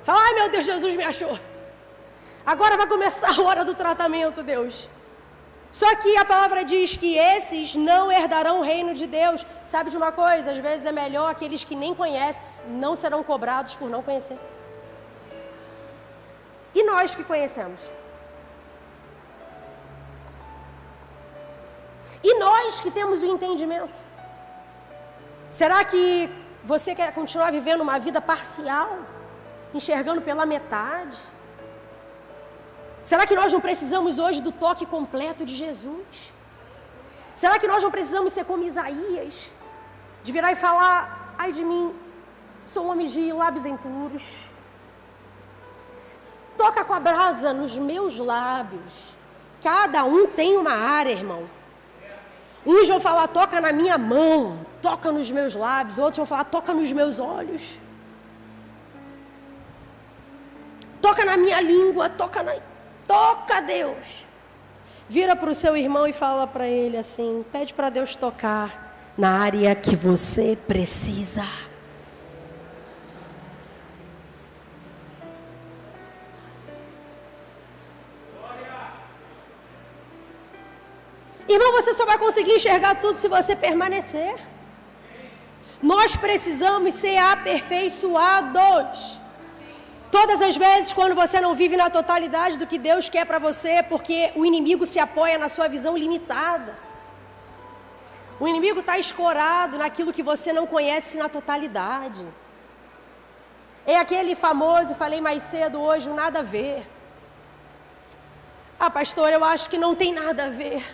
Fala, ai meu Deus, Jesus me achou. Agora vai começar a hora do tratamento, Deus. Só que a palavra diz que esses não herdarão o reino de Deus. Sabe de uma coisa? Às vezes é melhor aqueles que nem conhecem, não serão cobrados por não conhecer. E nós que conhecemos? E nós que temos o entendimento? Será que você quer continuar vivendo uma vida parcial? Enxergando pela metade? Será que nós não precisamos hoje do toque completo de Jesus? Será que nós não precisamos ser como Isaías? De virar e falar, ai de mim, sou um homem de lábios impuros. Toca com a brasa nos meus lábios. Cada um tem uma área, irmão. Uns vão falar, toca na minha mão, toca nos meus lábios. Outros vão falar, toca nos meus olhos. Toca na minha língua, toca, Deus. Vira para o seu irmão e fala para ele assim, pede para Deus tocar na área que você precisa. Irmão, você só vai conseguir enxergar tudo se você permanecer. Nós precisamos ser aperfeiçoados. Todas as vezes quando você não vive na totalidade do que Deus quer para você, porque o inimigo se apoia na sua visão limitada. O inimigo está escorado naquilo que você não conhece na totalidade. É aquele famoso, falei mais cedo hoje, o nada a ver. Ah, pastor, eu acho que não tem nada a ver.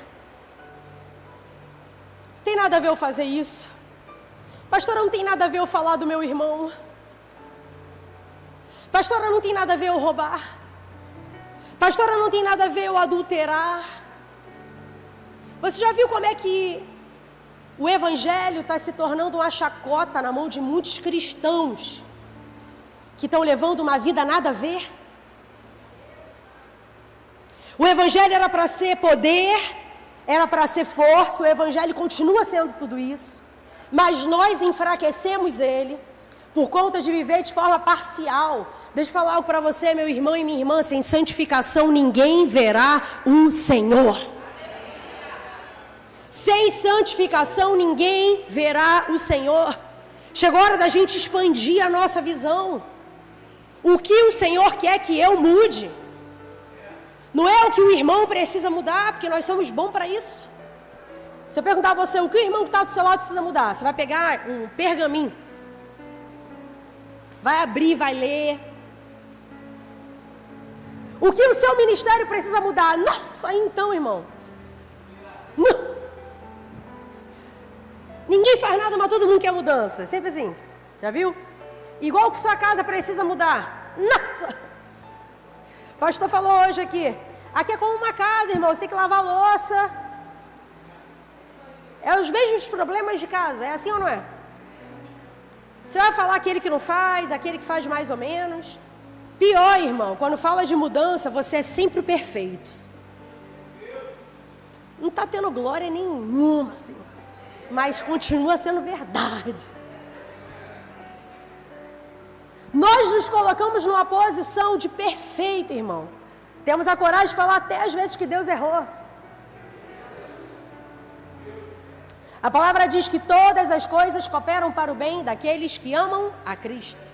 Tem nada a ver eu fazer isso. Pastora, não tem nada a ver eu falar do meu irmão. Pastora, não tem nada a ver eu roubar. Pastora, não tem nada a ver eu adulterar. Você já viu como é que o evangelho está se tornando uma chacota na mão de muitos cristãos que estão levando uma vida nada a ver? O evangelho era para ser poder, era para ser força, o evangelho continua sendo tudo isso, mas nós enfraquecemos ele por conta de viver de forma parcial. Deixa eu falar algo para você, meu irmão e minha irmã, sem santificação ninguém verá o Senhor. Sem santificação ninguém verá o Senhor. Chegou a hora da gente expandir a nossa visão. o que o Senhor quer que eu mude. Não é o que o irmão precisa mudar, porque nós somos bons para isso. Se eu perguntar a você, o que o irmão que está do seu lado precisa mudar? Você vai pegar um pergaminho, vai abrir, vai ler. O que o seu ministério precisa mudar? Nossa, então, irmão. Ninguém faz nada, mas todo mundo quer mudança. Sempre assim. Já viu? Igual que sua casa precisa mudar. Nossa! O pastor falou hoje aqui. Aqui é como uma casa, irmão. Você tem que lavar a louça. É os mesmos problemas de casa. É assim ou não é? Você vai falar aquele que não faz, aquele que faz mais ou menos. Pior, irmão, quando fala de mudança, você é sempre o perfeito. Não está tendo glória nenhuma, assim. Mas continua sendo verdade. Nós nos colocamos numa posição de perfeito, irmão. Temos a coragem de falar até às vezes que Deus errou. A palavra diz que todas as coisas cooperam para o bem daqueles que amam a Cristo.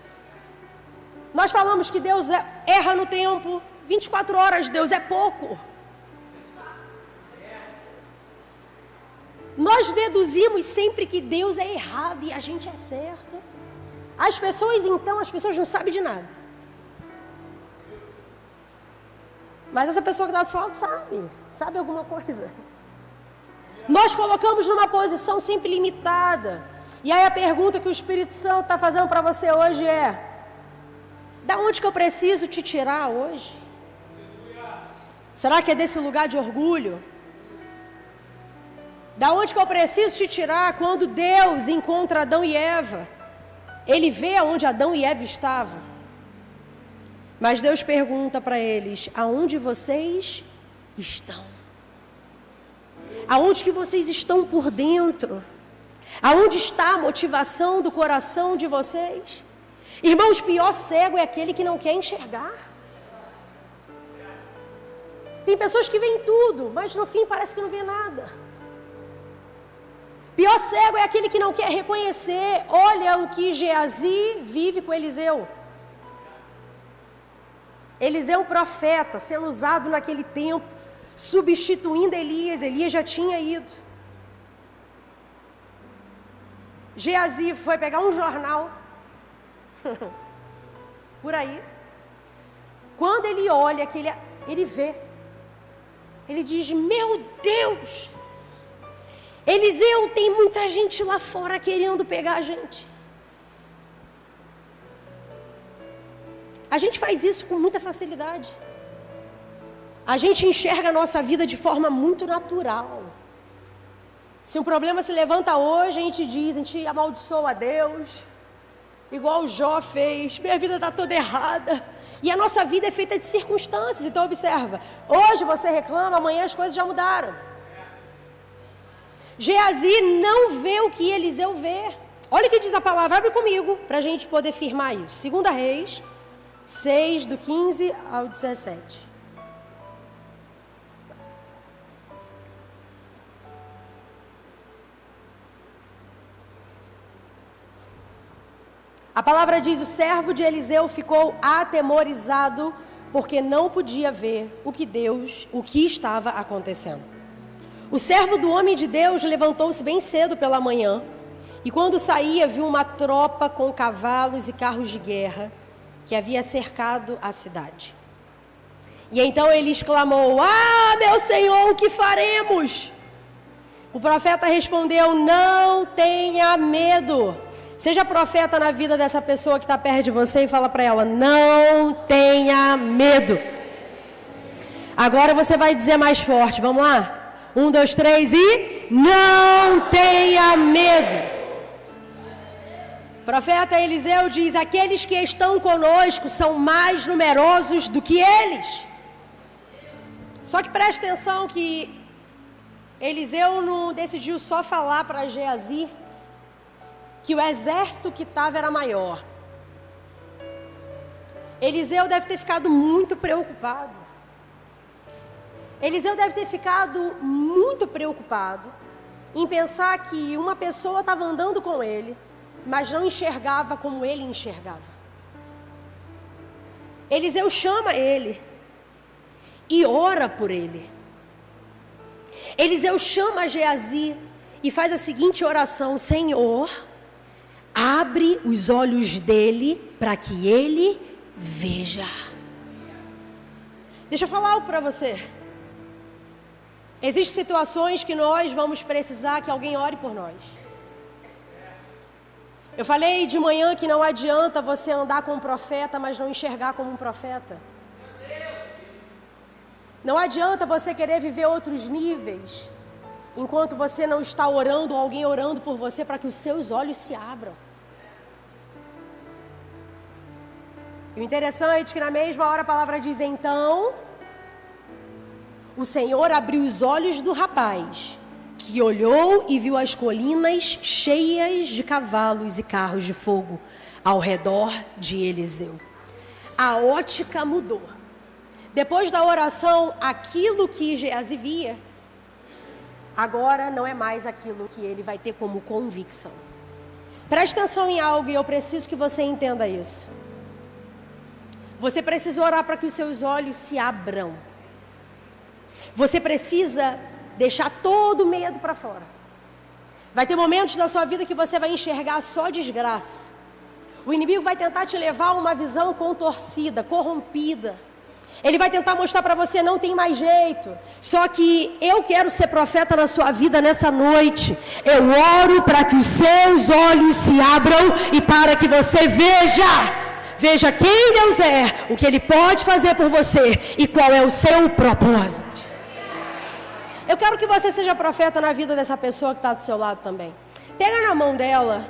Nós falamos que Deus erra no tempo. 24 horas, Deus é pouco. Nós deduzimos sempre que Deus é errado e a gente é certo. As pessoas não sabem de nada. Mas essa pessoa que está do seu lado sabe alguma coisa. Nós colocamos numa posição sempre limitada. E aí a pergunta que o Espírito Santo está fazendo para você hoje é: da onde que eu preciso te tirar hoje? Será que é desse lugar de orgulho? Da onde que eu preciso te tirar quando Deus encontra Adão e Eva? Ele vê onde Adão e Eva estavam. Mas Deus pergunta para eles: aonde vocês estão? Aonde que vocês estão por dentro? Aonde está a motivação do coração de vocês? Irmãos, pior cego é aquele que não quer enxergar. Tem pessoas que veem tudo, mas no fim parece que não vê nada. Pior cego é aquele que não quer reconhecer. Olha o que Geazi vive com Eliseu. Eliseu é um profeta, sendo usado naquele tempo, substituindo Elias. Elias já tinha ido. Geazi foi pegar um jornal, por aí. Quando ele olha, ele vê. Ele diz: meu Deus! Eliseu, tem muita gente lá fora querendo pegar a gente. A gente faz isso com muita facilidade. A gente enxerga a nossa vida de forma muito natural. Se um problema se levanta hoje, a gente amaldiçoa a Deus, igual o Jó fez. Minha vida está toda errada. E a nossa vida é feita de circunstâncias. Então observa, hoje você reclama, amanhã as coisas já mudaram. Geazi não vê o que Eliseu vê. Olha o que diz a palavra, abre comigo, para a gente poder firmar isso. 2 Reis 6, do 15 ao 17. A palavra diz: o servo de Eliseu ficou atemorizado, porque não podia ver o que estava acontecendo. O servo do homem de Deus levantou-se bem cedo pela manhã, e quando saía, viu uma tropa com cavalos e carros de guerra, que havia cercado a cidade. E então ele exclamou: ah, meu senhor, o que faremos? O profeta respondeu: não tenha medo. Seja profeta na vida dessa pessoa que está perto de você e fala para ela: não tenha medo. Agora você vai dizer mais forte, vamos lá? 1, 2, 3 e... não tenha medo. O profeta Eliseu diz: aqueles que estão conosco são mais numerosos do que eles. Só que preste atenção que Eliseu não decidiu só falar para Geazi que o exército que estava era maior. Eliseu deve ter ficado muito preocupado. Eliseu deve ter ficado muito preocupado em pensar que uma pessoa estava andando com ele, mas não enxergava como ele enxergava. Eliseu chama ele e ora por ele. Eliseu chama Geazi e faz a seguinte oração: Senhor, abre os olhos dele para que ele veja. Deixa eu falar algo para você. Existem situações que nós vamos precisar que alguém ore por nós. Eu falei de manhã que não adianta você andar com um profeta, mas não enxergar como um profeta. Não adianta você querer viver outros níveis, enquanto você não está orando, ou alguém orando por você, para que os seus olhos se abram. E o interessante é que na mesma hora a palavra diz: então, o Senhor abriu os olhos do rapaz, que olhou e viu as colinas cheias de cavalos e carros de fogo ao redor de Eliseu. A ótica mudou. Depois da oração, aquilo que Geazi via, agora não é mais aquilo que ele vai ter como convicção. Preste atenção em algo e eu preciso que você entenda isso. Você precisa orar para que os seus olhos se abram. Você precisa deixar todo o medo para fora. Vai ter momentos na sua vida que você vai enxergar só desgraça. O inimigo vai tentar te levar a uma visão contorcida, corrompida. Ele vai tentar mostrar para você: não tem mais jeito. Só que eu quero ser profeta na sua vida nessa noite. Eu oro para que os seus olhos se abram e para que você veja quem Deus é, o que Ele pode fazer por você e qual é o seu propósito. Eu quero que você seja profeta na vida dessa pessoa que está do seu lado também. Pega na mão dela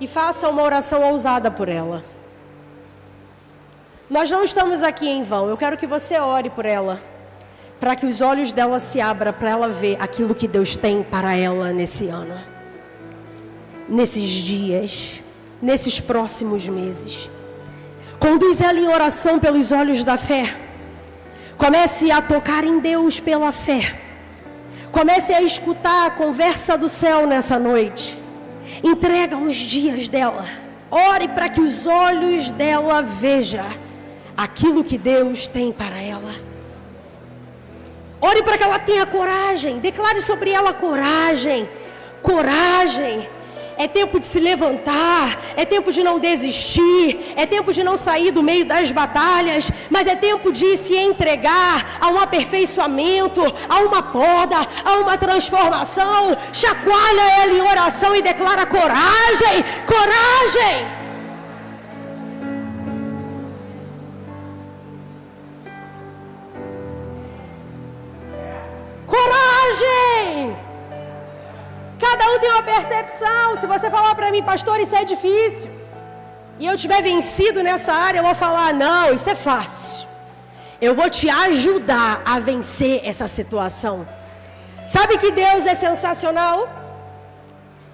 e faça uma oração ousada por ela. Nós não estamos aqui em vão. Eu quero que você ore por ela, para que os olhos dela se abram, para ela ver aquilo que Deus tem para ela nesse ano, nesses dias, nesses próximos meses. Conduz ela em oração pelos olhos da fé. Comece a tocar em Deus pela fé. Comece a escutar a conversa do céu nessa noite. Entrega os dias dela. Ore para que os olhos dela vejam aquilo que Deus tem para ela. Ore para que ela tenha coragem. Declare sobre ela coragem. Coragem. É tempo de se levantar, é tempo de não desistir, é tempo de não sair do meio das batalhas, mas é tempo de se entregar a um aperfeiçoamento, a uma poda, a uma transformação. Chacoalha ela em oração e declara coragem, coragem. Coragem. Cada um tem uma percepção. Se você falar para mim: pastor, isso é difícil, e eu tiver vencido nessa área, eu vou falar: não, isso é fácil. Eu vou te ajudar a vencer essa situação. Sabe que Deus é sensacional?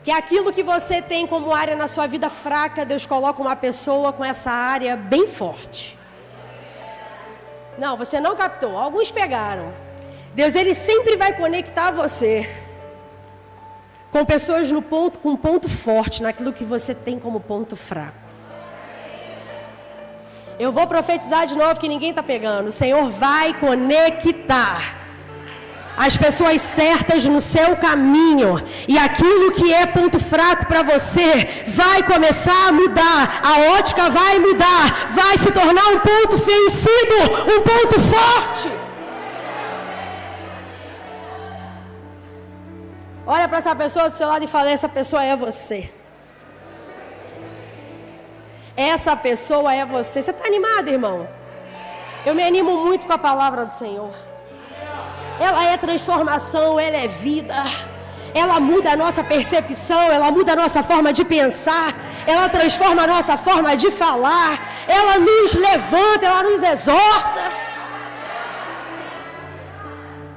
Que aquilo que você tem como área na sua vida fraca, Deus coloca uma pessoa com essa área bem forte. Não, você não captou. Alguns pegaram. Deus, Ele sempre vai conectar você com pessoas com ponto forte naquilo que você tem como ponto fraco. Eu vou profetizar de novo que ninguém está pegando. O Senhor vai conectar as pessoas certas no seu caminho. E aquilo que é ponto fraco para você vai começar a mudar. A ótica vai mudar. Vai se tornar um ponto vencido, um ponto forte. Olha para essa pessoa do seu lado e fala: essa pessoa é você. Essa pessoa é você. Você está animado, irmão? Eu me animo muito com a palavra do Senhor. Ela é transformação, ela é vida. Ela muda a nossa percepção, ela muda a nossa forma de pensar. Ela transforma a nossa forma de falar. Ela nos levanta, ela nos exorta.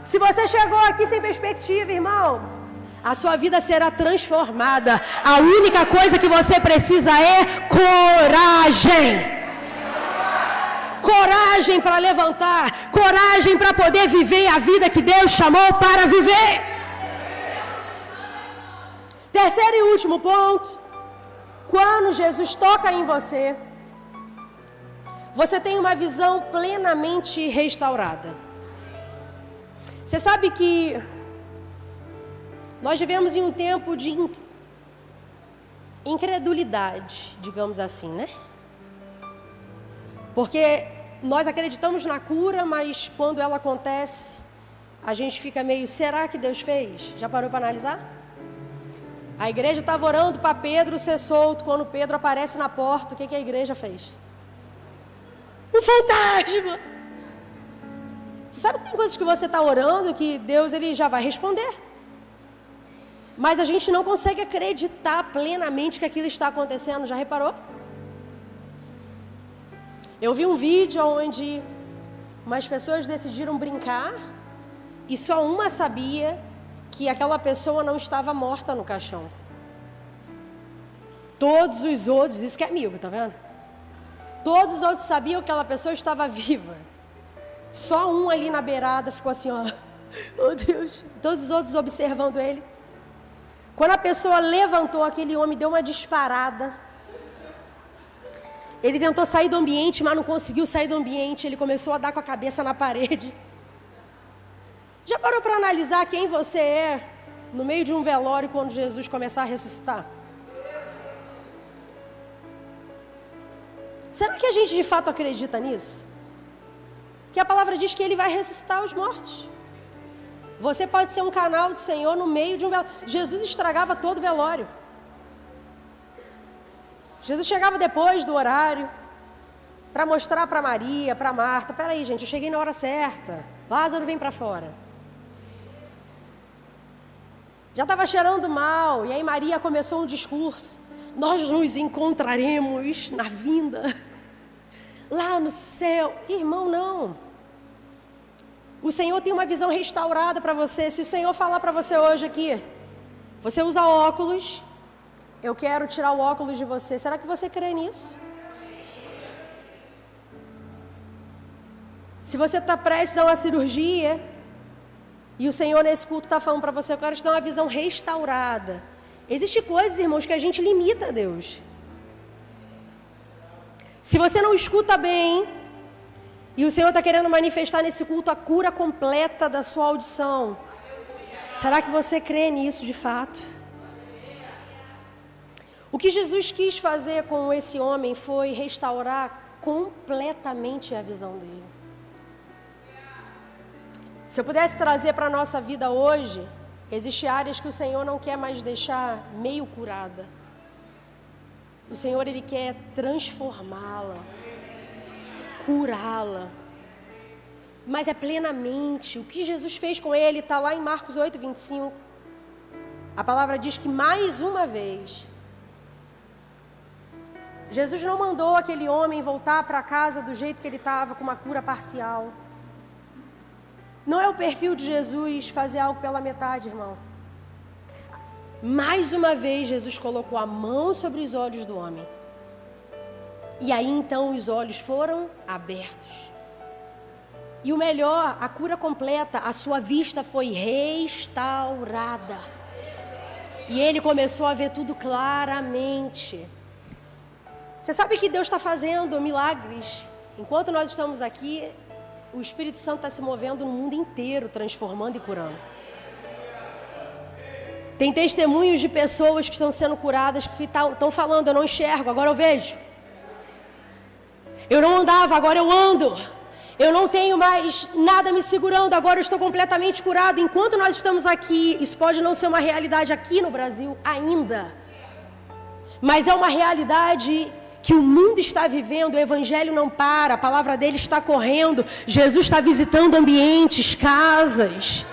Se você chegou aqui sem perspectiva, irmão, a sua vida será transformada. A única coisa que você precisa é coragem. Coragem para levantar. Coragem para poder viver a vida que Deus chamou para viver. Terceiro e último ponto. Quando Jesus toca em você, você tem uma visão plenamente restaurada. Você sabe que nós vivemos em um tempo de incredulidade, digamos assim, né? Porque nós acreditamos na cura, mas quando ela acontece, a gente fica meio, será que Deus fez? Já parou para analisar? A igreja estava orando para Pedro ser solto. Quando Pedro aparece na porta, o que a igreja fez? Um fantasma! Você sabe que tem coisas que você está orando que Deus ele já vai responder. Mas a gente não consegue acreditar plenamente que aquilo está acontecendo. Já reparou? Eu vi um vídeo onde umas pessoas decidiram brincar e só uma sabia que aquela pessoa não estava morta no caixão. Todos os outros, isso que é amigo, tá vendo? Todos os outros sabiam que aquela pessoa estava viva. Só um ali na beirada ficou assim, ó. Oh Deus. Todos os outros observando ele. Quando a pessoa levantou, aquele homem deu uma disparada. Ele tentou sair do ambiente, mas não conseguiu sair do ambiente. Ele começou a dar com a cabeça na parede. Já parou para analisar quem você é no meio de um velório quando Jesus começar a ressuscitar? Será que a gente de fato acredita nisso? Que a palavra diz que Ele vai ressuscitar os mortos. Você pode ser um canal do Senhor no meio de um velório. Jesus estragava todo o velório. Jesus chegava depois do horário para mostrar para Maria, para Marta, peraí gente, eu cheguei na hora certa. Lázaro vem para fora. Já estava cheirando mal, e aí Maria começou um discurso. Nós nos encontraremos na vinda, lá no céu. Irmão, não. O Senhor tem uma visão restaurada para você. Se o Senhor falar para você hoje aqui, você usa óculos, eu quero tirar o óculos de você. Será que você crê nisso? Se você está prestes a uma cirurgia, e o Senhor nesse culto está falando para você, eu quero te dar uma visão restaurada. Existem coisas, irmãos, que a gente limita a Deus. Se você não escuta bem, e o Senhor está querendo manifestar nesse culto a cura completa da sua audição, será que você crê nisso de fato? O que Jesus quis fazer com esse homem foi restaurar completamente a visão dele. Se eu pudesse trazer para a nossa vida hoje, existem áreas que o Senhor não quer mais deixar meio curada. O Senhor, Ele quer transformá-la, curá-la, mas é plenamente. O que Jesus fez com ele está lá em Marcos 8, 25. A palavra diz que mais uma vez, Jesus não mandou aquele homem voltar para casa do jeito que ele estava, com uma cura parcial. Não é o perfil de Jesus fazer algo pela metade, irmão. Mais uma vez, Jesus colocou a mão sobre os olhos do homem. E aí, então, os olhos foram abertos. E o melhor, a cura completa, a sua vista foi restaurada. E ele começou a ver tudo claramente. Você sabe que Deus está fazendo milagres. Enquanto nós estamos aqui, o Espírito Santo está se movendo no mundo inteiro, transformando e curando. Tem testemunhos de pessoas que estão sendo curadas, que estão falando, eu não enxergo, agora eu vejo. Eu não andava, agora eu ando. Eu não tenho mais nada me segurando, agora eu estou completamente curado. Enquanto nós estamos aqui, isso pode não ser uma realidade aqui no Brasil ainda. Mas é uma realidade que o mundo está vivendo, o Evangelho não para, a palavra dele está correndo, Jesus está visitando ambientes, casas.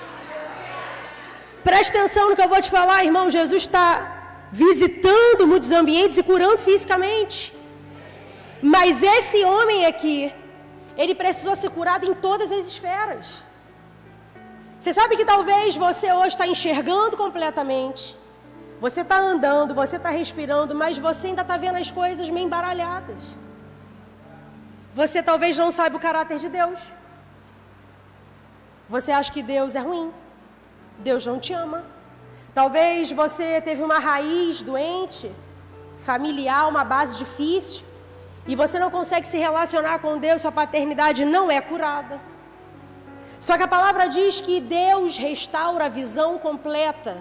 Preste atenção no que eu vou te falar, irmão, Jesus está visitando muitos ambientes e curando fisicamente. Mas esse homem aqui, ele precisou ser curado em todas as esferas. Você sabe que talvez você hoje está enxergando completamente, você está andando, você está respirando, mas você ainda está vendo as coisas meio embaralhadas. Você talvez não saiba o caráter de Deus. Você acha que Deus é ruim. Deus não te ama. Talvez você teve uma raiz doente, familiar, uma base difícil, e você não consegue se relacionar com Deus, sua paternidade não é curada. Só que a palavra diz que Deus restaura a visão completa.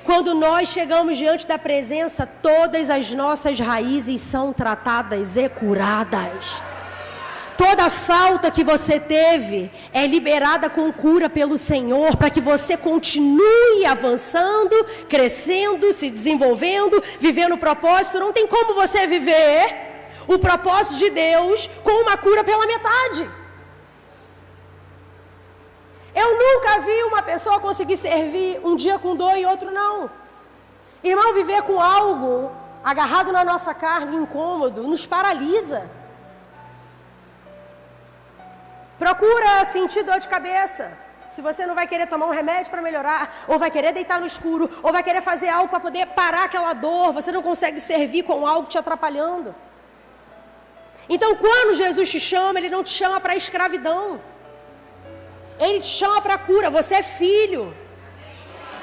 Quando nós chegamos diante da presença, todas as nossas raízes são tratadas e curadas. Toda falta que você teve é liberada com cura pelo Senhor, para que você continue avançando, crescendo, se desenvolvendo, vivendo o propósito. Não tem como você viver o propósito de Deus com uma cura pela metade. Eu nunca vi uma pessoa conseguir servir um dia com dor e outro não. Irmão, viver com algo agarrado na nossa carne, incômodo, nos paralisa. Procura sentir dor de cabeça. Se você não vai querer tomar um remédio para melhorar, ou vai querer deitar no escuro, ou vai querer fazer algo para poder parar aquela dor, você não consegue servir com algo te atrapalhando. Então, quando Jesus te chama, Ele não te chama para a escravidão. Ele te chama para a cura. Você é filho.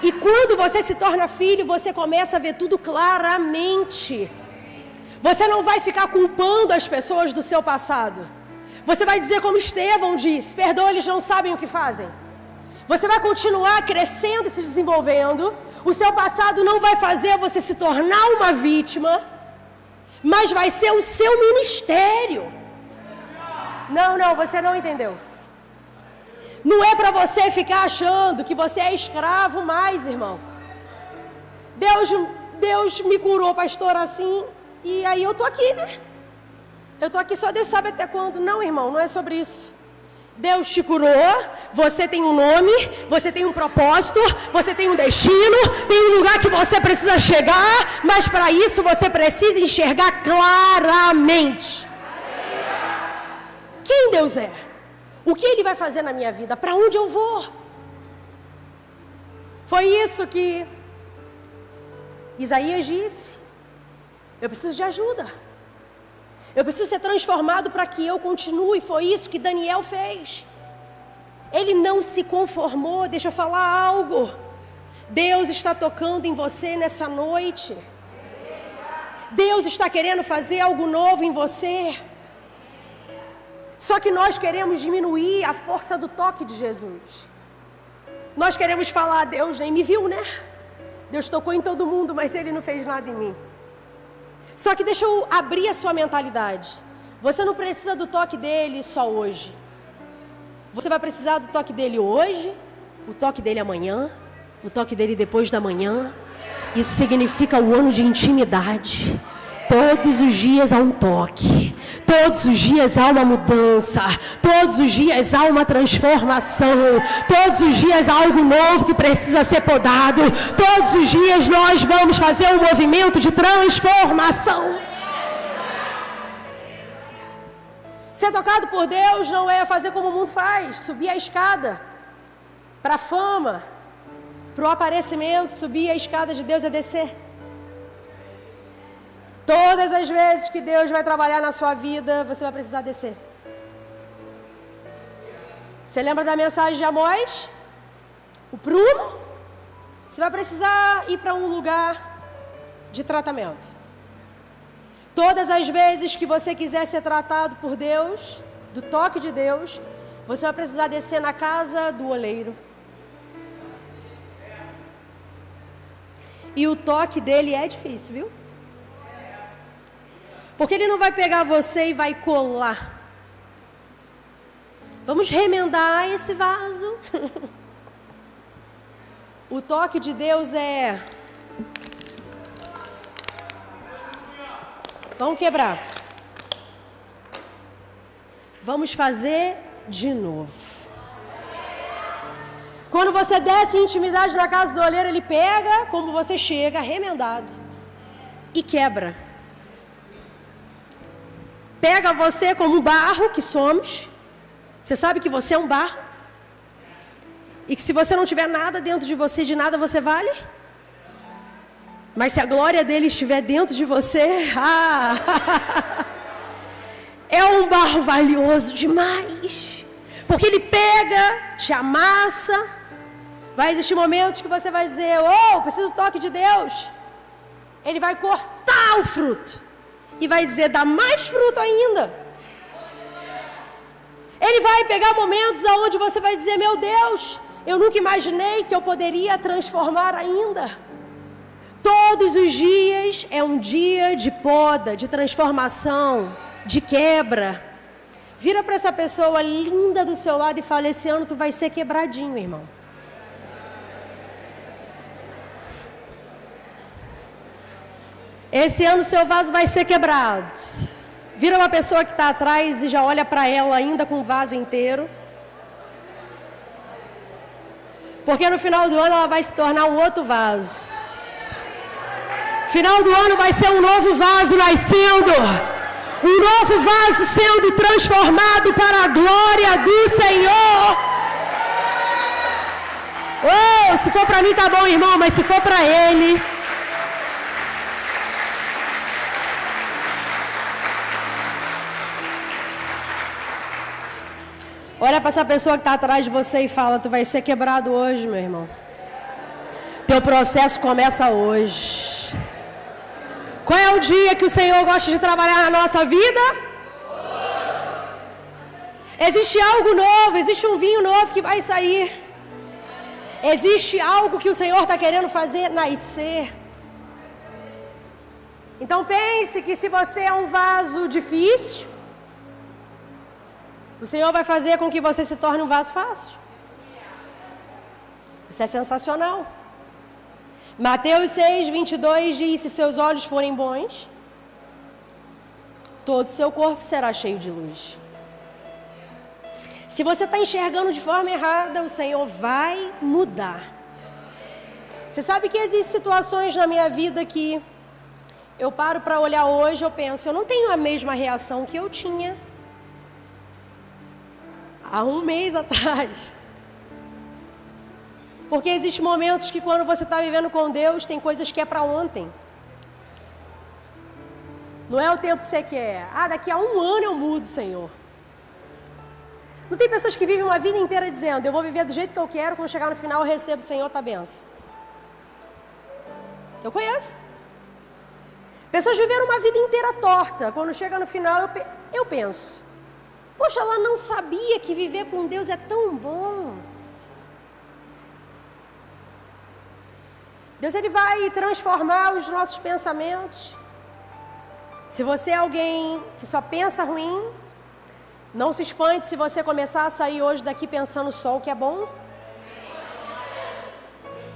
E quando você se torna filho, você começa a ver tudo claramente. Você não vai ficar culpando as pessoas do seu passado. Você vai dizer como Estevão disse: perdoa, eles não sabem o que fazem. Você vai continuar crescendo e se desenvolvendo. O seu passado não vai fazer você se tornar uma vítima, mas vai ser o seu ministério. Não, você não entendeu. Não é para você ficar achando que você é escravo mais, irmão. Deus me curou, pastor, assim, e aí eu tô aqui, né? Eu tô aqui, só Deus sabe até quando. Não, irmão, não é sobre isso. Deus te curou, você tem um nome, você tem um propósito, você tem um destino, tem um lugar que você precisa chegar, mas para isso você precisa enxergar claramente quem Deus é. O que Ele vai fazer na minha vida? Para onde eu vou? Foi isso que Isaías disse. Eu preciso de ajuda. Eu preciso ser transformado para que eu continue. Foi isso que Daniel fez. Ele não se conformou. Deixa eu falar algo. Deus está tocando em você nessa noite. Deus está querendo fazer algo novo em você. Só que nós queremos diminuir a força do toque de Jesus. Nós queremos falar: Deus nem me viu, né? Deus tocou em todo mundo, mas Ele não fez nada em mim. Só que deixa eu abrir a sua mentalidade. Você não precisa do toque dele só hoje. Você vai precisar do toque dele hoje, o toque dele amanhã, o toque dele depois da manhã. Isso significa o ano de intimidade. Todos os dias há um toque, todos os dias há uma mudança, todos os dias há uma transformação, todos os dias há algo novo que precisa ser podado, todos os dias nós vamos fazer um movimento de transformação. Ser tocado por Deus não é fazer como o mundo faz, subir a escada para a fama, para o aparecimento. Subir a escada de Deus é descer. Todas as vezes que Deus vai trabalhar na sua vida, você vai precisar descer. Você lembra da mensagem de Amós? O prumo? Você vai precisar ir para um lugar de tratamento. Todas as vezes que você quiser ser tratado por Deus, do toque de Deus, você vai precisar descer na casa do oleiro. E o toque dele é difícil, viu? Porque Ele não vai pegar você e vai colar. Vamos remendar esse vaso. O toque de Deus é... Vamos quebrar. Vamos fazer de novo. Quando você desce em intimidade na casa do oleiro, Ele pega como você chega, remendado, e quebra. Pega você como um barro que somos. Você sabe que você é um barro? E que se você não tiver nada dentro de você, de nada você vale? Mas se a glória dele estiver dentro de você, é um barro valioso demais. Porque ele pega, te amassa. Vai existir momentos que você vai dizer: oh, preciso do toque de Deus. Ele vai cortar o fruto. e vai dizer, dá mais fruto ainda. Ele vai pegar momentos onde você vai dizer, meu Deus, eu nunca imaginei que eu poderia transformar ainda. Todos os dias é um dia de poda, de transformação, de quebra. Vira para essa pessoa linda do seu lado e fala, esse ano tu vai ser quebradinho, irmão. Esse ano seu vaso vai ser quebrado. Vira uma pessoa que está atrás e já olha para ela ainda com o vaso inteiro. Porque no final do ano ela vai se tornar um outro vaso. Final do ano vai ser um novo vaso nascendo. Um novo vaso sendo transformado para a glória do Senhor. Oh, se for para mim tá bom, irmão, mas se for para Ele... Olha para essa pessoa que está atrás de você e fala, tu vai ser quebrado hoje, meu irmão. Teu processo começa hoje. Qual é o dia que o Senhor gosta de trabalhar na nossa vida? Existe algo novo, existe um vinho novo que vai sair. Existe algo que o Senhor está querendo fazer nascer. Então pense que se você é um vaso difícil, o Senhor vai fazer com que você se torne um vaso fácil. Isso é sensacional. Mateus 6, 22 diz, se seus olhos forem bons, todo o seu corpo será cheio de luz. Se você está enxergando de forma errada, o Senhor vai mudar. Você sabe que existem situações na minha vida que eu paro para olhar hoje, eu penso, eu não tenho a mesma reação que eu tinha há um mês atrás. Porque existem momentos que quando você está vivendo com Deus, tem coisas que é para ontem. Não é o tempo que você quer. Ah, daqui a um ano eu mudo, Senhor. Não tem pessoas que vivem uma vida inteira dizendo, eu vou viver do jeito que eu quero, quando chegar no final eu recebo, Senhor, tá benção. Eu conheço. Pessoas viveram uma vida inteira torta, quando chega no final eu penso, poxa, ela não sabia que viver com Deus é tão bom. Deus, Ele vai transformar os nossos pensamentos. Se você é alguém que só pensa ruim, não se espante se você começar a sair hoje daqui pensando só o que é bom.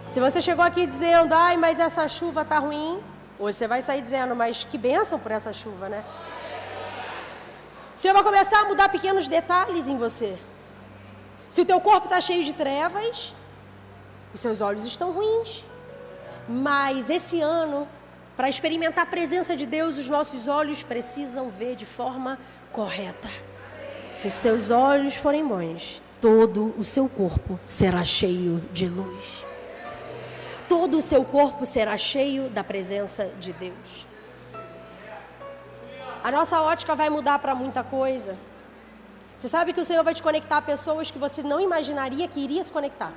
Se você chegou aqui dizendo, ai, mas essa chuva tá ruim, hoje você vai sair dizendo, mas que bênção por essa chuva, né? O Senhor vai começar a mudar pequenos detalhes em você. Se o teu corpo está cheio de trevas, os seus olhos estão ruins. Mas esse ano, para experimentar a presença de Deus, os nossos olhos precisam ver de forma correta. Se seus olhos forem bons, todo o seu corpo será cheio de luz. Todo o seu corpo será cheio da presença de Deus. A nossa ótica vai mudar para muita coisa. Você sabe que o Senhor vai te conectar a pessoas que você não imaginaria que iria se conectar.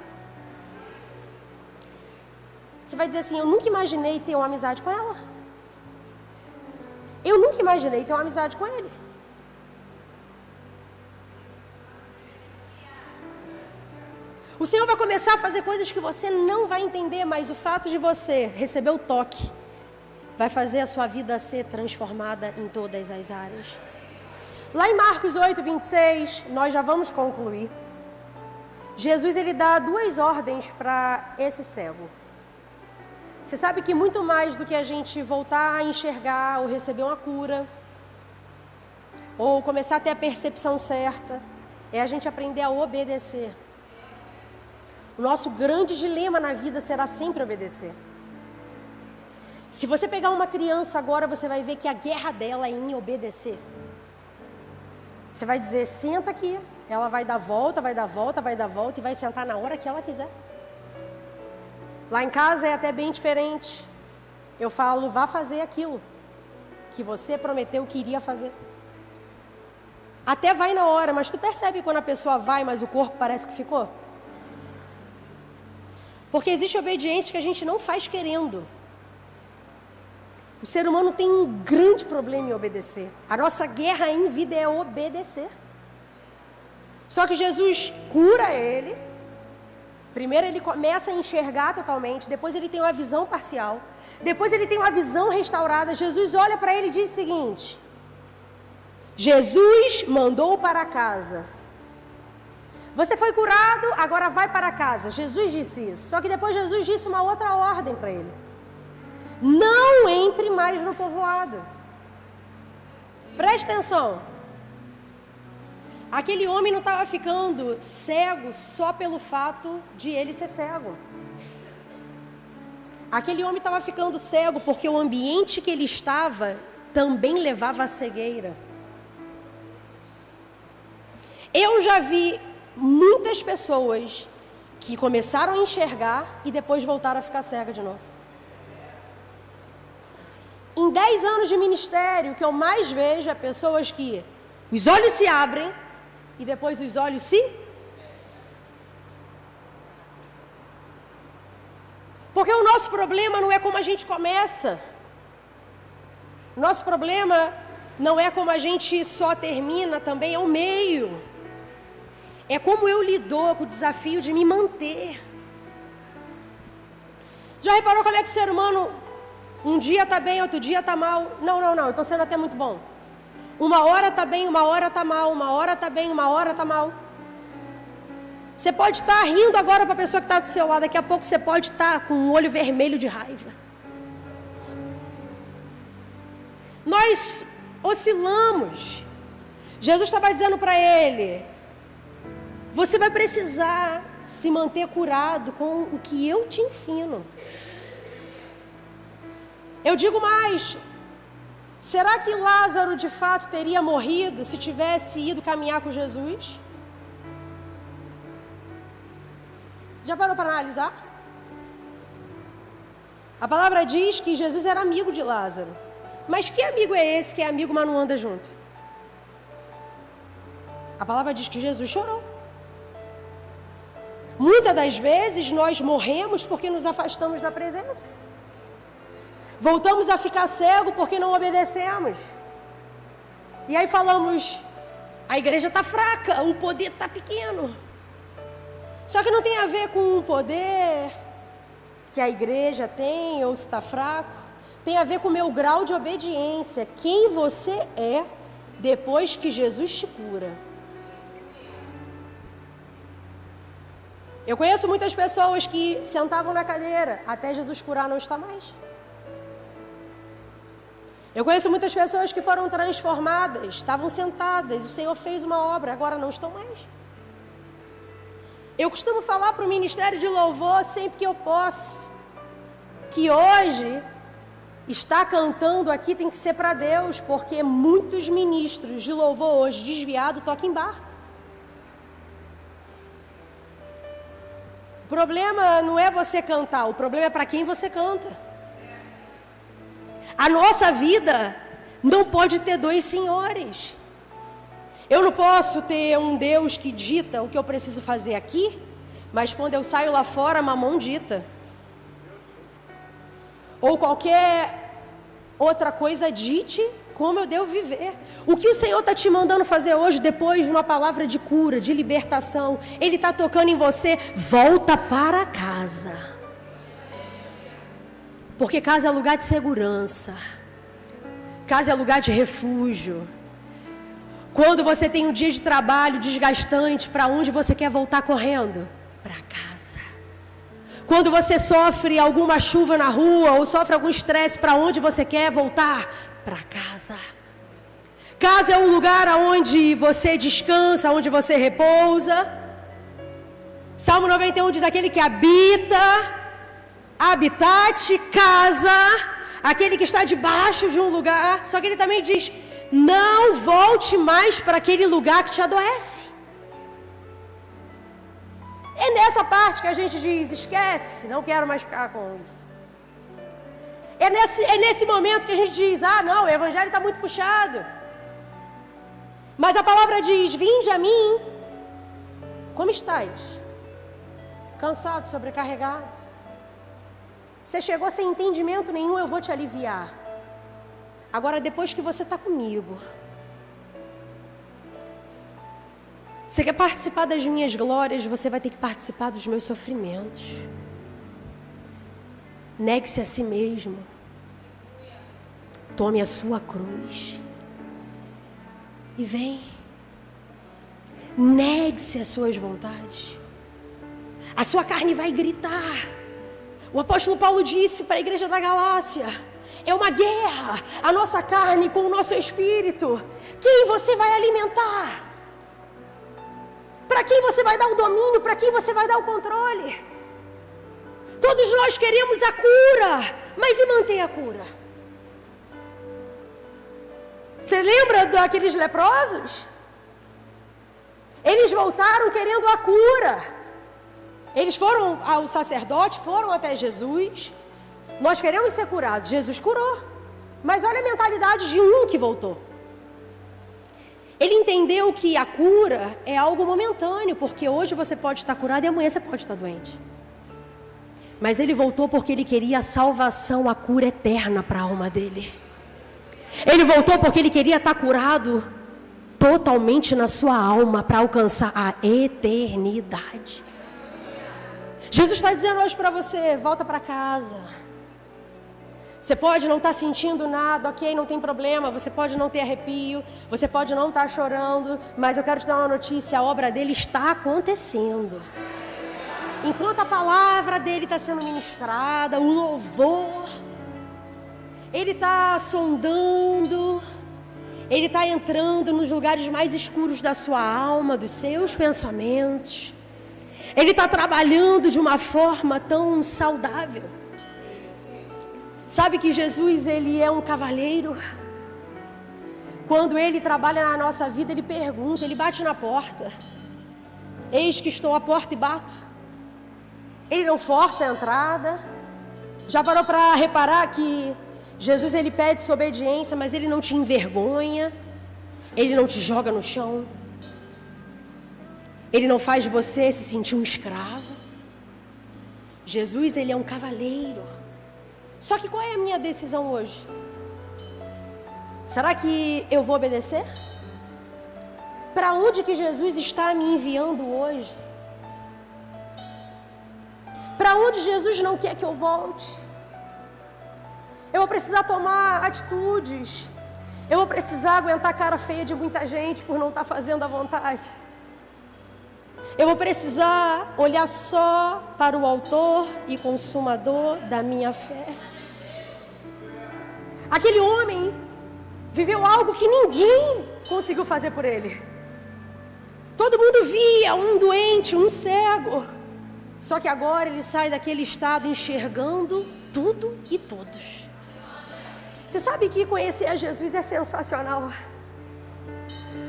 Você vai dizer assim, eu nunca imaginei ter uma amizade com ela. Eu nunca imaginei ter uma amizade com ele. O Senhor vai começar a fazer coisas que você não vai entender, mas o fato de você receber o toque vai fazer a sua vida ser transformada em todas as áreas. Lá em Marcos 8, 26, nós já vamos concluir. Jesus, ele dá 2 ordens para esse cego. Você sabe que muito mais do que a gente voltar a enxergar ou receber uma cura, ou começar a ter a percepção certa, é a gente aprender a obedecer. O nosso grande dilema na vida será sempre obedecer. Se você pegar uma criança agora, você vai ver que a guerra dela é em obedecer. Você vai dizer, senta aqui, ela vai dar volta, vai dar volta, vai dar volta e vai sentar na hora que ela quiser. Lá em casa é até bem diferente. Eu falo, vá fazer aquilo que você prometeu que iria fazer. Até vai na hora, mas tu percebe quando a pessoa vai, mas o corpo parece que ficou? Porque existe obediência que a gente não faz querendo. O ser humano tem um grande problema em obedecer. A nossa guerra em vida é obedecer. Só que Jesus cura ele. Primeiro ele começa a enxergar totalmente, depois ele tem uma visão parcial, depois ele tem uma visão restaurada. Jesus olha para ele e diz o seguinte: Jesus mandou para casa. Você foi curado, agora vai para casa. Jesus disse isso. Só que depois Jesus disse uma outra ordem para ele: não entre mais no povoado. Preste atenção. Aquele homem não estava ficando cego só pelo fato de ele ser cego. Aquele homem estava ficando cego porque o ambiente que ele estava também levava à cegueira. Eu já vi muitas pessoas que começaram a enxergar e depois voltaram a ficar cega de novo. Em 10 anos de ministério, o que eu mais vejo é pessoas que os olhos se abrem e depois os olhos se... Porque o nosso problema não é como a gente começa. Nosso problema não é como a gente só termina, também é o meio. É como eu lido com o desafio de me manter. Já reparou como é que o ser humano um dia está bem, outro dia está mal? Não, eu estou sendo até muito bom. Uma hora está bem, uma hora está mal, uma hora está bem, uma hora está mal. Você pode estar rindo agora para a pessoa que está do seu lado, daqui a pouco você pode estar com um olho vermelho de raiva. Nós oscilamos. Jesus estava dizendo para ele: você vai precisar se manter curado com o que eu te ensino. Eu digo mais, será que Lázaro de fato teria morrido se tivesse ido caminhar com Jesus? Já parou para analisar? A palavra diz que Jesus era amigo de Lázaro. Mas que amigo é esse que é amigo, mas não anda junto? A palavra diz que Jesus chorou. Muitas das vezes nós morremos porque nos afastamos da presença. Voltamos a ficar cego porque não obedecemos. E aí falamos, a igreja está fraca, o poder está pequeno. Só que não tem a ver com o poder que a igreja tem ou se está fraco. Tem a ver com o meu grau de obediência. Quem você é depois que Jesus te cura. Eu conheço muitas pessoas que sentavam na cadeira até Jesus curar, não está mais. Eu conheço muitas pessoas que foram transformadas, estavam sentadas, o Senhor fez uma obra, agora não estão mais. Eu costumo falar para o ministério de louvor sempre que eu posso, que hoje estar cantando aqui tem que ser para Deus, porque muitos ministros de louvor hoje desviados tocam em bar. O problema não é você cantar, o problema é para quem você canta. A nossa vida não pode ter dois senhores. Eu não posso ter um Deus que dita o que eu preciso fazer aqui, mas quando eu saio lá fora, mamão dita. Ou qualquer outra coisa dite como eu devo viver. O que o Senhor está te mandando fazer hoje, depois de uma palavra de cura, de libertação, Ele está tocando em você, volta para casa. Porque casa é lugar de segurança. Casa é lugar de refúgio. Quando você tem um dia de trabalho desgastante, para onde você quer voltar correndo? Para casa. Quando você sofre alguma chuva na rua ou sofre algum estresse, para onde você quer voltar? Para casa. Casa é um lugar onde você descansa, onde você repousa. Salmo 91 diz: aquele que habita... habitat, casa, aquele que está debaixo de um lugar. Só que ele também diz: não volte mais para aquele lugar que te adoece. É nessa parte que a gente diz: esquece, não quero mais ficar com isso. É nesse momento que a gente diz: ah, não, o evangelho está muito puxado. Mas a palavra diz: vinde a mim, como estáis? Cansado, sobrecarregado. Você chegou sem entendimento nenhum, eu vou te aliviar. Agora, depois que você está comigo, você quer participar das minhas glórias, você vai ter que participar dos meus sofrimentos. Negue-se a si mesmo. Tome a sua cruz. E vem. Negue-se as suas vontades. A sua carne vai gritar. O apóstolo Paulo disse para a igreja da Galácia: é uma guerra, a nossa carne com o nosso espírito. Quem você vai alimentar? Para quem você vai dar o domínio? Para quem você vai dar o controle? Todos nós queremos a cura, mas e manter a cura? Você lembra daqueles leprosos? Eles voltaram querendo a cura. Eles foram ao sacerdote, foram até Jesus. Nós queremos ser curados. Jesus curou. Mas olha a mentalidade de um que voltou. Ele entendeu que a cura é algo momentâneo, porque hoje você pode estar curado e amanhã você pode estar doente. Mas ele voltou porque ele queria a salvação, a cura eterna para a alma dele. Ele voltou porque ele queria estar curado totalmente na sua alma para alcançar a eternidade. Jesus está dizendo hoje para você: volta para casa. Você pode não estar sentindo nada, ok, não tem problema. Você pode não ter arrepio, você pode não estar chorando, mas eu quero te dar uma notícia: a obra dele está acontecendo. Enquanto a palavra dele está sendo ministrada, o louvor, ele está sondando, ele está entrando nos lugares mais escuros da sua alma, dos seus pensamentos. Ele está trabalhando de uma forma tão saudável. Sabe que Jesus, ele é um cavalheiro. Quando ele trabalha na nossa vida, ele pergunta, ele bate na porta: eis que estou à porta e bato. Ele não força a entrada. Já parou para reparar que Jesus, ele pede sua obediência, mas ele não te envergonha. Ele não te joga no chão. Ele não faz você se sentir um escravo. Jesus, ele é um cavalheiro. Só que qual é a minha decisão hoje? Será que eu vou obedecer? Para onde que Jesus está me enviando hoje? Para onde Jesus não quer que eu volte? Eu vou precisar tomar atitudes. Eu vou precisar aguentar a cara feia de muita gente por não estar fazendo a vontade. Eu vou precisar olhar só para o autor e consumador da minha fé. Aquele homem viveu algo que ninguém conseguiu fazer por ele. Todo mundo via um doente, um cego. Só que agora ele sai daquele estado enxergando tudo e todos. Você sabe que conhecer a Jesus é sensacional.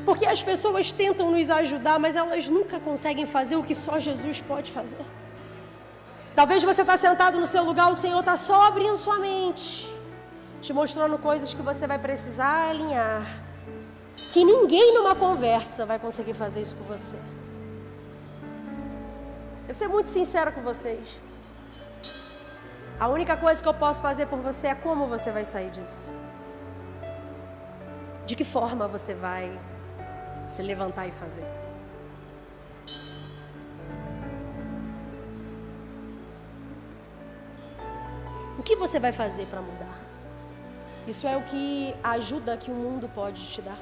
Porque as pessoas tentam nos ajudar, mas elas nunca conseguem fazer o que só Jesus pode fazer. Talvez você está sentado no seu lugar, o Senhor está só abrindo sua mente, te mostrando coisas que você vai precisar alinhar, que ninguém numa conversa vai conseguir fazer isso por você. Eu vou ser muito sincera com vocês. A única coisa que eu posso fazer por você é como você vai sair disso. De que forma você vai se levantar e fazer. O que você vai fazer para mudar? Isso é o que a ajuda que o mundo pode te dar.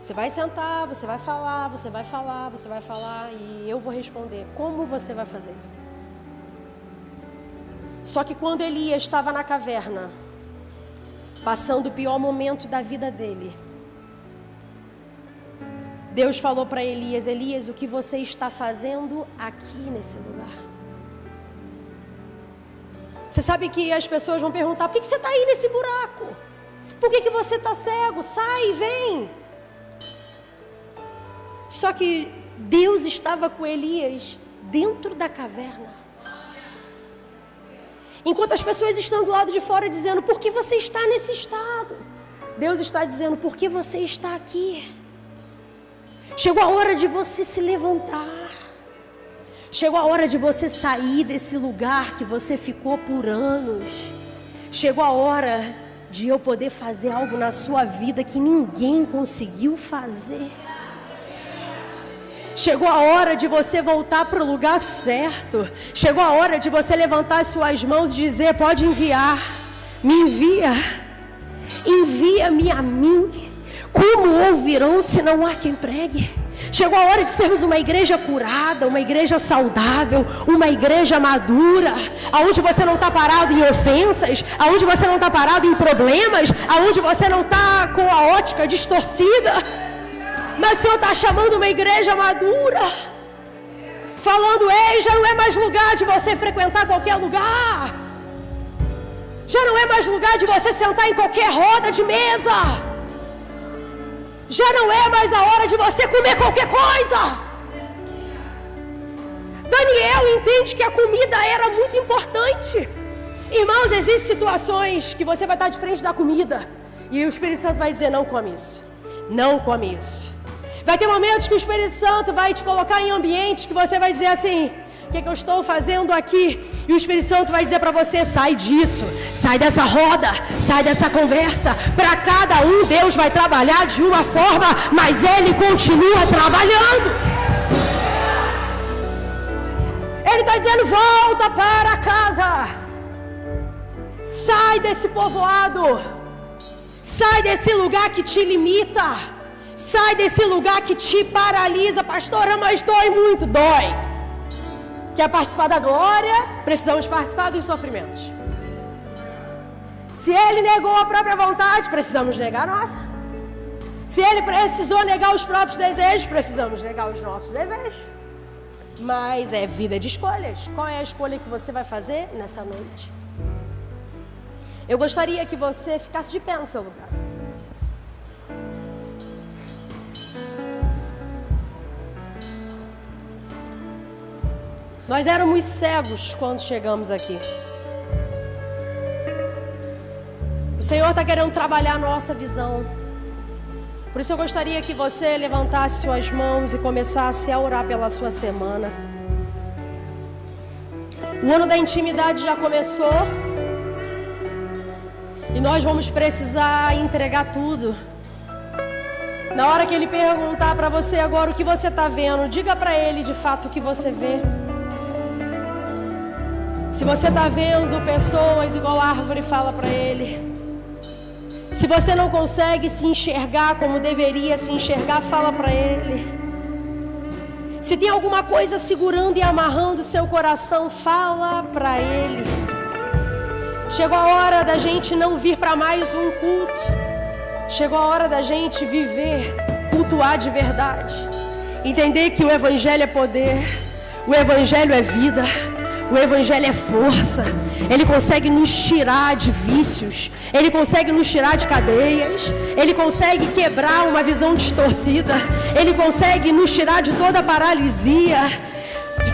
Você vai sentar, você vai falar, você vai falar, você vai falar e eu vou responder. Como você vai fazer isso? Só que quando Elias estava na caverna, passando o pior momento da vida dele, Deus falou para Elias: Elias, o que você está fazendo aqui nesse lugar? Você sabe que as pessoas vão perguntar: por que você está aí nesse buraco? Por que você está cego? Sai, vem. Só que Deus estava com Elias dentro da caverna. Enquanto as pessoas estão do lado de fora dizendo: por que você está nesse estado? Deus está dizendo: por que você está aqui? Chegou a hora de você se levantar. Chegou a hora de você sair desse lugar que você ficou por anos. Chegou a hora de eu poder fazer algo na sua vida que ninguém conseguiu fazer. Chegou a hora de você voltar para o lugar certo. Chegou a hora de você levantar as suas mãos e dizer: pode enviar, me envia, envia-me a mim. Como ouvirão se não há quem pregue? Chegou a hora de sermos uma igreja curada, uma igreja saudável, uma igreja madura, aonde você não está parado em ofensas, aonde você não está parado em problemas, aonde você não está com a ótica distorcida. Mas o Senhor está chamando uma igreja madura, falando: ei, já não é mais lugar de você frequentar qualquer lugar, já não é mais lugar de você sentar em qualquer roda de mesa, já não é mais a hora de você comer qualquer coisa. Daniel entende que a comida era muito importante. Irmãos, existem situações que você vai estar de frente da comida e o Espírito Santo vai dizer: não come isso, não come isso. Vai ter momentos que o Espírito Santo vai te colocar em ambientes que você vai dizer assim: o que eu estou fazendo aqui? E o Espírito Santo vai dizer para você: sai disso, sai dessa roda, sai dessa conversa. Para cada um Deus vai trabalhar de uma forma, mas Ele continua trabalhando. Ele está dizendo: volta para casa, sai desse povoado, sai desse lugar que te limita, sai desse lugar que te paralisa. Pastora, mas dói muito. Dói. Quer participar da glória? Precisamos participar dos sofrimentos. Se Ele negou a própria vontade, precisamos negar a nossa. Se Ele precisou negar os próprios desejos, precisamos negar os nossos desejos. Mas é vida de escolhas. Qual é a escolha que você vai fazer nessa noite? Eu gostaria que você ficasse de pé no seu lugar. Nós éramos cegos quando chegamos aqui. O Senhor está querendo trabalhar a nossa visão. Por isso eu gostaria que você levantasse suas mãos e começasse a orar pela sua semana. O ano da intimidade já começou. E nós vamos precisar entregar tudo. Na hora que Ele perguntar para você agora o que você está vendo, diga para Ele de fato o que você vê. Se você está vendo pessoas igual a árvore, fala para Ele. Se você não consegue se enxergar como deveria se enxergar, fala para Ele. Se tem alguma coisa segurando e amarrando seu coração, fala para Ele. Chegou a hora da gente não vir para mais um culto. Chegou a hora da gente viver, cultuar de verdade. Entender que o Evangelho é poder, o Evangelho é vida. O Evangelho é força. Ele consegue nos tirar de vícios. Ele consegue nos tirar de cadeias. Ele consegue quebrar uma visão distorcida. Ele consegue nos tirar de toda a paralisia.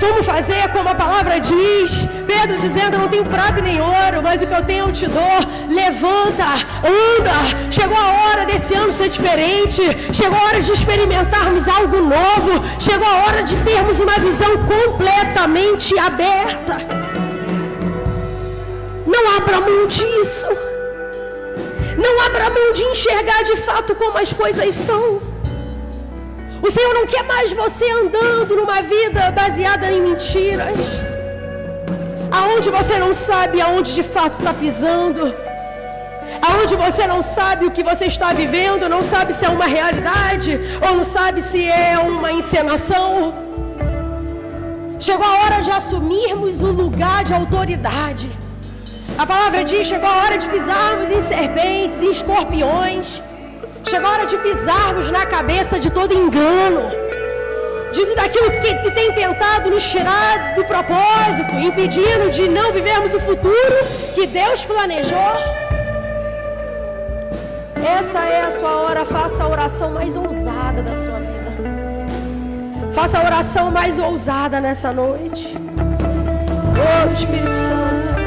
Vamos fazer como a palavra diz. Pedro dizendo: eu não tenho prata nem ouro, mas o que eu tenho eu te dou. Levanta, anda. Chegou a hora desse ano ser diferente. Chegou a hora de experimentarmos algo novo. Chegou a hora de termos uma visão completamente aberta. Não abra mão disso. Não abra mão de enxergar de fato como as coisas são. O Senhor não quer mais você andando numa vida baseada em mentiras, aonde você não sabe aonde de fato está pisando, aonde você não sabe o que você está vivendo, não sabe se é uma realidade ou não sabe se é uma encenação. Chegou a hora de assumirmos o lugar de autoridade. A palavra diz: chegou a hora de pisarmos em serpentes e escorpiões. Chegou a hora de pisarmos na cabeça de todo engano, de tudo aquilo que tem tentado nos tirar do propósito, impedindo de não vivermos o futuro que Deus planejou. Essa é a sua hora. Faça a oração mais ousada da sua vida. Faça a oração mais ousada nessa noite. Oh, Espírito Santo.